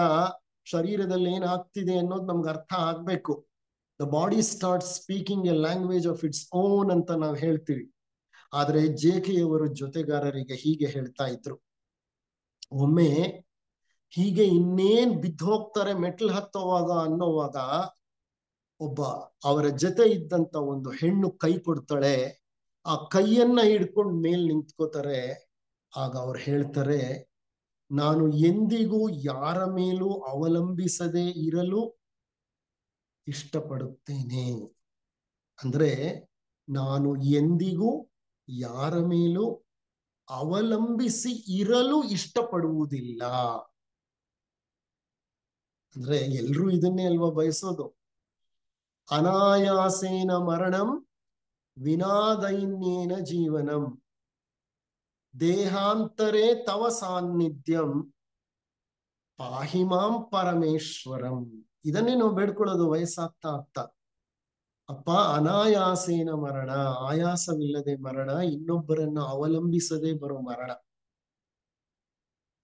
ಶರೀರದಲ್ಲಿ ಏನಾಗ್ತಿದೆ ಅನ್ನೋದು ನಮ್ಗೆ ಅರ್ಥ ಆಗ್ಬೇಕು. The body start speaking A language of its own ಅಂತ ನಾವು ಹೇಳ್ತೀವಿ. ಆದ್ರೆ ಜೆಕೆಯವರು ಜೊತೆಗಾರರಿಗೆ ಹೀಗೆ ಹೇಳ್ತಾ ಇದ್ರು. ಒಮ್ಮೆ ಹೀಗೆ ಇನ್ನೇನ್ ಬಿದ್ದು ಹೋಗ್ತಾರೆ ಮೆಟ್ಲು ಹತ್ತೋವಾಗ ಅನ್ನೋವಾಗ ಒಬ್ಬ ಅವರ ಜೊತೆ ಇದ್ದಂತ ಒಂದು ಹೆಣ್ಣು ಕೈ ಕೊಡ್ತಾಳೆ. ಆ ಕೈಯನ್ನ ಹಿಡ್ಕೊಂಡು ಮೇಲ್ ನಿಂತ್ಕೋತಾರೆ. ಆಗ ಅವ್ರು ಹೇಳ್ತಾರೆ, ನಾನು ಎಂದಿಗೂ ಯಾರ ಮೇಲೂ ಅವಲಂಬಿಸದೇ ಇರಲು ಇಷ್ಟಪಡುತ್ತೇನೆ. ಅಂದ್ರೆ ನಾನು ಎಂದಿಗೂ ಯಾರ ಮೇಲೂ ಅವಲಂಬಿಸಿ ಇರಲು ಇಷ್ಟಪಡುವುದಿಲ್ಲ. ಅಂದ್ರೆ ಎಲ್ರೂ ಇದನ್ನೇ ಅಲ್ವಾ ಬಯಸೋದು. ಅನಾಯಾಸೇನ ಮರಣಂ ವಿನಾದೈನ್ಯೇನ ಜೀವನಂ ದೇಹಾಂತರೇ ತವ ಸಾನ್ನಿಧ್ಯಂ ಪಾಹಿಮಾಂ ಪರಮೇಶ್ವರಂ. ಇದನ್ನೇ ನಾವು ಬೇಡ್ಕೊಳ್ಳೋದು ವಯಸ್ಸಾಗ್ತಾ ಆಗ್ತಾ. ಅಪ್ಪ, ಅನಾಯಾಸೇನ ಮರಣ, ಆಯಾಸವಿಲ್ಲದೆ ಮರಣ, ಇನ್ನೊಬ್ಬರನ್ನ ಅವಲಂಬಿಸದೆ ಬರೋ ಮರಣ.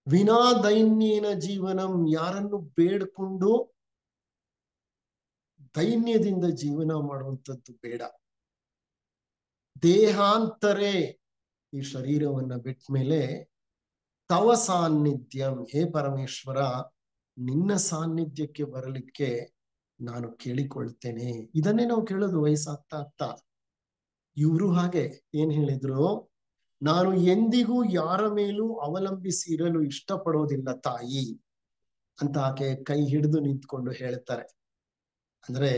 ವಿನಾ ದೈನ್ಯೇನ ಜೀವನಂ, ಯಾರನ್ನು ಬೇಡ್ಕೊಂಡು ದೈನ್ಯದಿಂದ ಜೀವನ ಮಾಡುವಂಥದ್ದು ಬೇಡ. ದೇಹಾಂತರೇ, ಈ ಶರೀರವನ್ನ ಬಿಟ್ಟ ಮೇಲೆ ತವ ಸಾನ್ನಿಧ್ಯಂ, ಹೇ ಪರಮೇಶ್ವರ ನಿನ್ನ ಸಾನ್ನಿಧ್ಯಕ್ಕೆ ಬರಲಿಕ್ಕೆ ನಾನು ಕೇಳಿಕೊಳ್ತೇನೆ. ಇದನ್ನೇ ನಾವು ಕೇಳೋದು ವಯಸ್ಸಾಗ್ತಾ ಆಗ್ತಾ. ಇವರು ಹಾಗೆ ಏನ್ ಹೇಳಿದ್ರು, ನಾನು ಎಂದಿಗೂ ಯಾರ ಮೇಲೂ ಅವಲಂಬಿಸಿ ಇರಲು ಇಷ್ಟಪಡೋದಿಲ್ಲ ತಾಯಿ ಅಂತ ಆಕೆ ಕೈ ಹಿಡಿದು ನಿಂತ್ಕೊಂಡು ಹೇಳ್ತಾರೆ. ಅಂದ್ರೆ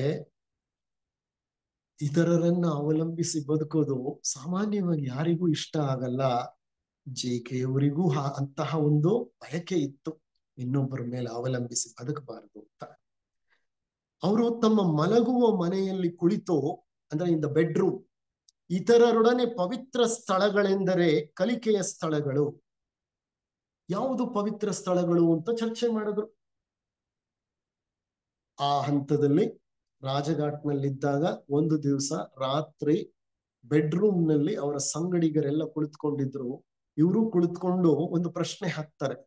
ಇತರರನ್ನ ಅವಲಂಬಿಸಿ ಬದುಕೋದು ಸಾಮಾನ್ಯವಾಗಿ ಯಾರಿಗೂ ಇಷ್ಟ ಆಗಲ್ಲ. JK ಅವರಿಗೂ ಅಂತಹ ಒಂದು ಬಯಕೆ ಇತ್ತು, ಇನ್ನೊಬ್ಬರ ಮೇಲೆ ಅವಲಂಬಿಸಿ ಬದುಕಬಾರದು ಅಂತ. ಅವರು ತಮ್ಮ ಮಲಗುವ ಮನೆಯಲ್ಲಿ ಕುಳಿತು, ಅಂದ್ರೆ ಇನ್ ದ ಬೆಡ್ರೂಮ್, ಇತರರೊಡನೆ ಪವಿತ್ರ ಸ್ಥಳಗಳೆಂದರೆ ಕಲಿಕೆಯ ಸ್ಥಳಗಳು. ಯಾವುದು ಪವಿತ್ರ ಸ್ಥಳಗಳು ಅಂತ ಚರ್ಚೆ ಮಾಡಿದ್ರು. ಆ ಹಂತದಲ್ಲಿ ರಾಜಘಾಟ್ನಲ್ಲಿದ್ದಾಗ ಒಂದು ದಿವಸ ರಾತ್ರಿ ಬೆಡ್ರೂಮ್ ನಲ್ಲಿ ಅವರ ಸಂಗಡಿಗರೆಲ್ಲ ಕುಳಿತುಕೊಂಡಿದ್ರು. ಇವರು ಕುಳಿತುಕೊಂಡು ಒಂದು ಪ್ರಶ್ನೆ ಹಾಕ್ತಾರೆ,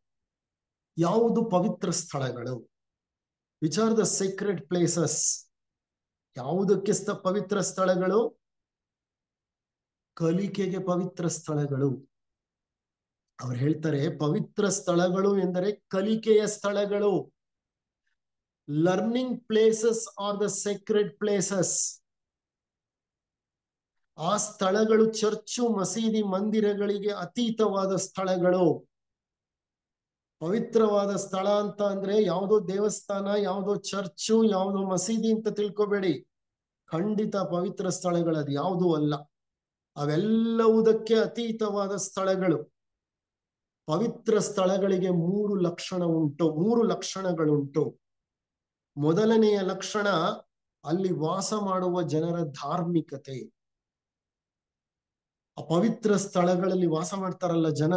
ಯಾವುದು ಪವಿತ್ರ ಸ್ಥಳಗಳು? Which are the secret places? ಯಾವುದಕ್ಕೆ ಪವಿತ್ರ ಸ್ಥಳಗಳು? ಕಲಿಕೆಗೆ ಪವಿತ್ರ ಸ್ಥಳಗಳು. ಅವ್ರು ಹೇಳ್ತಾರೆ, ಪವಿತ್ರ ಸ್ಥಳಗಳು ಎಂದರೆ ಕಲಿಕೆಯ ಸ್ಥಳಗಳು. Learning places are the secret places. ಆ ಸ್ಥಳಗಳು ಚರ್ಚು, ಮಸೀದಿ, ಮಂದಿರಗಳಿಗೆ ಅತೀತವಾದ ಸ್ಥಳಗಳು. ಪವಿತ್ರವಾದ ಸ್ಥಳ ಅಂತ ಅಂದ್ರೆ ಯಾವುದೋ ದೇವಸ್ಥಾನ, ಯಾವುದೋ ಚರ್ಚು, ಯಾವುದೋ ಮಸೀದಿ ಅಂತ ತಿಳ್ಕೊಬೇಡಿ. ಖಂಡಿತ ಪವಿತ್ರ ಸ್ಥಳಗಳು ಅದು ಯಾವುದೂ ಅಲ್ಲ. ಅವೆಲ್ಲವುದಕ್ಕೆ ಅತೀತವಾದ ಸ್ಥಳಗಳು. ಪವಿತ್ರ ಸ್ಥಳಗಳಿಗೆ ಮೂರು ಲಕ್ಷಣಗಳುಂಟು. ಮೊದಲನೆಯ ಲಕ್ಷಣ, ಅಲ್ಲಿ ವಾಸ ಮಾಡುವ ಜನರ ಧಾರ್ಮಿಕತೆ. ಆ ಪವಿತ್ರ ಸ್ಥಳಗಳಲ್ಲಿ ವಾಸ ಮಾಡ್ತಾರಲ್ಲ ಜನ,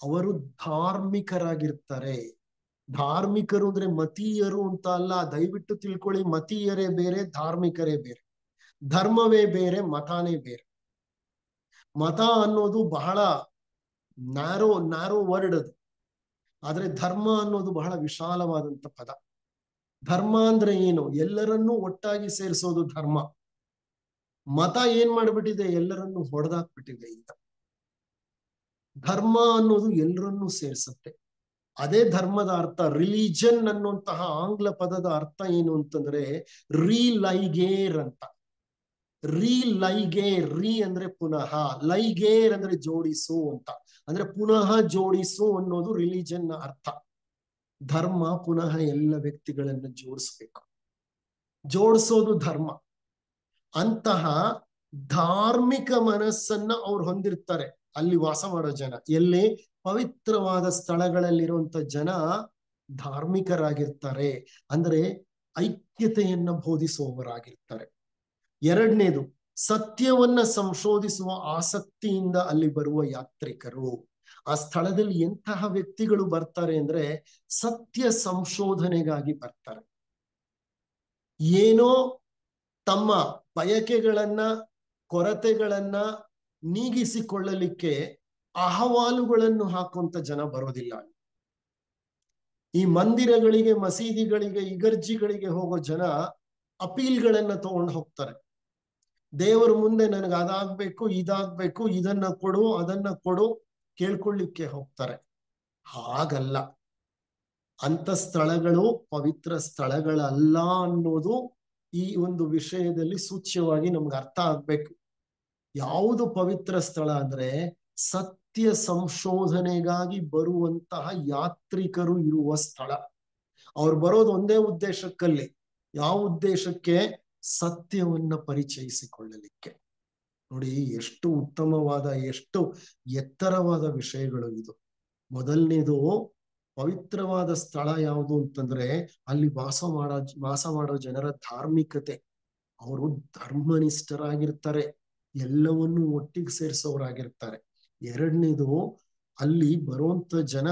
ಅವರು ಧಾರ್ಮಿಕರಾಗಿರ್ತಾರೆ. ಧಾರ್ಮಿಕರು ಅಂದ್ರೆ ಮತೀಯರು ಅಂತ ಅಲ್ಲ, ದಯವಿಟ್ಟು ತಿಳ್ಕೊಳ್ಳಿ. ಮತೀಯರೇ ಬೇರೆ, ಧಾರ್ಮಿಕರೇ ಬೇರೆ. ಧರ್ಮವೇ ಬೇರೆ, ಮತಾನೇ ಬೇರೆ. ಮತ ಅನ್ನೋದು ಬಹಳ ನ್ಯಾರೋ ವರ್ಡ್ ಅದು. ಆದ್ರೆ ಧರ್ಮ ಅನ್ನೋದು ಬಹಳ ವಿಶಾಲವಾದಂತ ಪದ. ಧರ್ಮ ಅಂದ್ರೆ ಏನು? ಎಲ್ಲರನ್ನೂ ಒಟ್ಟಾಗಿ ಸೇರಿಸೋದು ಧರ್ಮ. ಮತ ಏನ್ ಮಾಡ್ಬಿಟ್ಟಿದೆ? ಎಲ್ಲರನ್ನೂ ಹೊಡೆದಾಕ್ಬಿಟ್ಟಿದೆ. ಈಗ ಧರ್ಮ ಅನ್ನೋದು ಎಲ್ಲರನ್ನೂ ಸೇರಿಸುತ್ತೆ. ಅದೇ ಧರ್ಮದ ಅರ್ಥ. ರಿಲಿಜನ್ ಅನ್ನುವಂತಹ ಆಂಗ್ಲ ಪದದ ಅರ್ಥ ಏನು ಅಂತಂದ್ರೆ ರೀಲೈಗೇರ್ ಅಂತ. ರೀಲೈಗೇರ್, ರೀ ಅಂದ್ರೆ ಪುನಃ, ಲೈಗೇರ್ ಅಂದ್ರೆ ಜೋಡಿಸು ಅಂತ. ಅಂದ್ರೆ ಪುನಃ ಜೋಡಿಸು ಅನ್ನೋದು ರಿಲಿಜನ್ ಅರ್ಥ. ಧರ್ಮ ಪುನಃ ಎಲ್ಲ ವ್ಯಕ್ತಿಗಳನ್ನು ಜೋಡಿಸ್ಬೇಕು, ಜೋಡಿಸೋದು ಧರ್ಮ. ಅಂತಹ ಧಾರ್ಮಿಕ ಮನಸ್ಸನ್ನ ಅವ್ರು ಹೊಂದಿರ್ತಾರೆ ಅಲ್ಲಿ ವಾಸ ಮಾಡೋ ಜನ. ಎಲ್ಲಿ? ಪವಿತ್ರವಾದ ಸ್ಥಳಗಳಲ್ಲಿರುವಂತ ಜನ ಧಾರ್ಮಿಕರಾಗಿರ್ತಾರೆ. ಅಂದ್ರೆ ಐಕ್ಯತೆಯನ್ನ ಬೋಧಿಸುವವರಾಗಿರ್ತಾರೆ. ಎರಡನೇದು, ಸತ್ಯವನ್ನ ಸಂಶೋಧಿಸುವ ಆಸಕ್ತಿಯಿಂದ ಅಲ್ಲಿ ಬರುವ ಯಾತ್ರಿಕರು. ಆ ಸ್ಥಳದಲ್ಲಿ ಎಂತಹ ವ್ಯಕ್ತಿಗಳು ಬರ್ತಾರೆ ಅಂದ್ರೆ ಸತ್ಯ ಸಂಶೋಧನೆಗಾಗಿ ಬರ್ತಾರೆ. ಏನೋ ತಮ್ಮ ಬಯಕೆಗಳನ್ನ, ಕೊರತೆಗಳನ್ನ ನೀಗಿಸಿಕೊಳ್ಳಲಿಕ್ಕೆ ಅಹವಾಲುಗಳನ್ನು ಹಾಕುವಂತ ಜನ ಬರೋದಿಲ್ಲ. ಈ ಮಂದಿರಗಳಿಗೆ, ಮಸೀದಿಗಳಿಗೆ, ಇಗರ್ಜಿಗಳಿಗೆ ಹೋಗೋ ಜನ ಅಪೀಲ್ಗಳನ್ನ ತಗೊಂಡು ಹೋಗ್ತಾರೆ. ದೇವರ ಮುಂದೆ ನನಗೆ ಅದಾಗ್ಬೇಕು, ಇದಾಗ್ಬೇಕು, ಇದನ್ನ ಕೊಡು, ಅದನ್ನ ಕೊಡು ಕೇಳ್ಕೊಳ್ಳಿಕ್ಕೆ ಹೋಗ್ತಾರೆ. ಹಾಗಲ್ಲ. ಅಂತ ಸ್ಥಳಗಳು ಪವಿತ್ರ ಸ್ಥಳಗಳಲ್ಲ ಅನ್ನೋದು ಈ ಒಂದು ವಿಷಯದಲ್ಲಿ ಸೂಚ್ಯವಾಗಿ ನಮ್ಗೆ ಅರ್ಥ ಆಗ್ಬೇಕು. ಯಾವುದು ಪವಿತ್ರ ಸ್ಥಳ ಅಂದ್ರೆ ಸತ್ಯ ಸಂಶೋಧನೆಗಾಗಿ ಬರುವಂತಹ ಯಾತ್ರಿಕರು ಇರುವ ಸ್ಥಳ. ಅವ್ರು ಬರೋದು ಒಂದೇ ಉದ್ದೇಶಕ್ಕಲ್ಲಿ. ಯಾವ ಉದ್ದೇಶಕ್ಕೆ? ಸತ್ಯವನ್ನ ಪರಿಚಯಿಸಿಕೊಳ್ಳಲಿಕ್ಕೆ. ನೋಡಿ, ಎಷ್ಟು ಉತ್ತಮವಾದ, ಎಷ್ಟು ಎತ್ತರವಾದ ವಿಷಯಗಳು ಇದು. ಮೊದಲನೇದು, ಪವಿತ್ರವಾದ ಸ್ಥಳ ಯಾವುದು ಅಂತಂದ್ರೆ ಅಲ್ಲಿ ವಾಸ ಮಾಡೋ ಜನರ ಧಾರ್ಮಿಕತೆ. ಅವರು ಧರ್ಮನಿಷ್ಠರಾಗಿರ್ತಾರೆ, ಎಲ್ಲವನ್ನೂ ಒಟ್ಟಿಗೆ ಸೇರಿಸೋರಾಗಿರ್ತಾರೆ. ಎರಡನೇದು, ಅಲ್ಲಿ ಬರುವಂತ ಜನ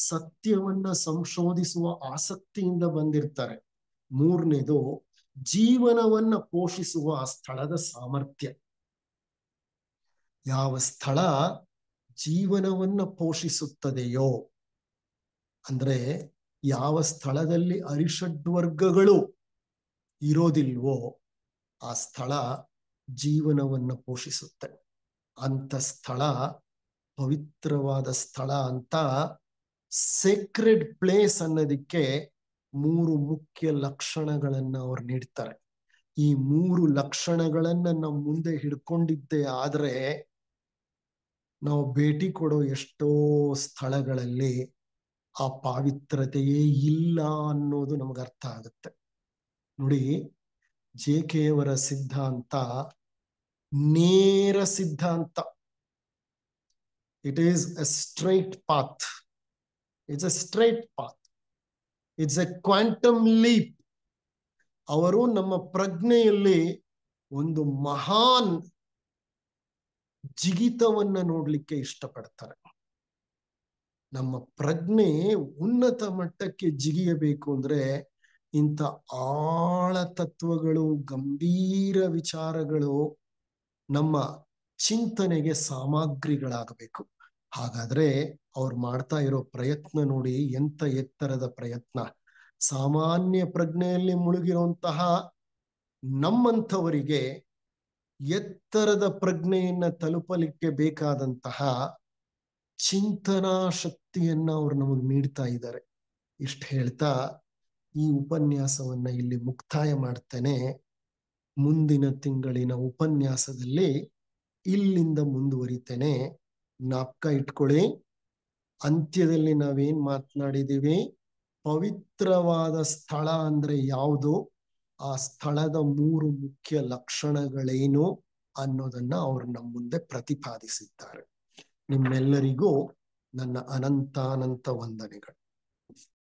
ಸತ್ಯವನ್ನ ಸಂಶೋಧಿಸುವ ಆಸಕ್ತಿಯಿಂದ ಬಂದಿರ್ತಾರೆ. ಮೂರನೇದು, ಜೀವನವನ್ನ ಪೋಷಿಸುವ ಆ ಸ್ಥಳದ ಸಾಮರ್ಥ್ಯ. ಯಾವ ಸ್ಥಳ ಜೀವನವನ್ನ ಪೋಷಿಸುತ್ತದೆಯೋ, ಅಂದ್ರೆ ಯಾವ ಸ್ಥಳದಲ್ಲಿ ಅರಿಷಡ್ವರ್ಗಗಳು ಇರೋದಿಲ್ವೋ ಆ ಸ್ಥಳ ಜೀವನವನ್ನ ಪೋಷಿಸುತ್ತೆ. ಅಂತ ಸ್ಥಳ ಪವಿತ್ರವಾದ ಸ್ಥಳ ಅಂತ ಸೇಕ್ರೆಡ್ ಪ್ಲೇಸ್ ಅನ್ನೋದಕ್ಕೆ 3 ಮುಖ್ಯ ಲಕ್ಷಣಗಳನ್ನ ಅವ್ರು ನೀಡ್ತಾರೆ. ಈ 3 ಲಕ್ಷಣಗಳನ್ನ ನಾವು ಮುಂದೆ ಹಿಡ್ಕೊಂಡಿದ್ದೇ ಆದ್ರೆ ನಾವು ಭೇಟಿ ಕೊಡೋ ಎಷ್ಟೋ ಸ್ಥಳಗಳಲ್ಲಿ ಆ ಪಾವಿತ್ರತೆಯೇ ಇಲ್ಲ ಅನ್ನೋದು ನಮ್ಗೆ ಅರ್ಥ ಆಗುತ್ತೆ. ನೋಡಿ, JK ಅವರ ಸಿದ್ಧಾಂತ ನೇರ ಸಿದ್ಧಾಂತ. It is a straight path. It's a straight path. It's a quantum leap. ಅವರು ನಮ್ಮ ಪ್ರಜ್ಞೆಯಲ್ಲಿ ಒಂದು ಮಹಾನ್ ಜಿಗಿತವನ್ನ ನೋಡ್ಲಿಕ್ಕೆ ಇಷ್ಟಪಡ್ತಾರೆ. ನಮ್ಮ ಪ್ರಜ್ಞೆ ಉನ್ನತ ಮಟ್ಟಕ್ಕೆ ಜಿಗಿಯಬೇಕು ಅಂದ್ರೆ ಇಂಥ ಆಳ ತತ್ವಗಳು, ಗಂಭೀರ ವಿಚಾರಗಳು ನಮ್ಮ ಚಿಂತನೆಗೆ ಸಾಮಗ್ರಿಗಳಾಗಬೇಕು. ಹಾಗಾದ್ರೆ ಅವ್ರು ಮಾಡ್ತಾ ಇರೋ ಪ್ರಯತ್ನ ನೋಡಿ, ಎಂತ ಎತ್ತರದ ಪ್ರಯತ್ನ. ಸಾಮಾನ್ಯ ಪ್ರಜ್ಞೆಯಲ್ಲಿ ಮುಳುಗಿರುವಂತಹ ನಮ್ಮಂಥವರಿಗೆ ಎತ್ತರದ ಪ್ರಜ್ಞೆಯನ್ನ ತಲುಪಲಿಕ್ಕೆ ಬೇಕಾದಂತಹ ಚಿಂತನಾ ಶಕ್ತಿಯನ್ನ ಅವ್ರು ನಮಗೆ ನೀಡ್ತಾ ಇದ್ದಾರೆ. ಇಷ್ಟು ಹೇಳ್ತಾ ಈ ಉಪನ್ಯಾಸವನ್ನ ಇಲ್ಲಿ ಮುಕ್ತಾಯ ಮಾಡ್ತೇನೆ. ಮುಂದಿನ ತಿಂಗಳಿನ ಉಪನ್ಯಾಸದಲ್ಲಿ ಇಲ್ಲಿಂದ ಮುಂದುವರಿತೇನೆ. ಜ್ಞಾಪಕ ಇಟ್ಕೊಳ್ಳಿ, ಅಂತ್ಯದಲ್ಲಿ ನಾವೇನ್ ಮಾತನಾಡಿದೀವಿ, ಪವಿತ್ರವಾದ ಸ್ಥಳ ಅಂದ್ರೆ ಯಾವುದು, ಆ ಸ್ಥಳದ 3 ಮುಖ್ಯ ಲಕ್ಷಣಗಳೇನು ಅನ್ನೋದನ್ನ ಅವರು ನಮ್ಮ ಮುಂದೆ ಪ್ರತಿಪಾದಿಸಿದ್ದಾರೆ. ನಿಮ್ಮೆಲ್ಲರಿಗೂ ನನ್ನ ಅನಂತಾನಂತ ವಂದನೆಗಳು.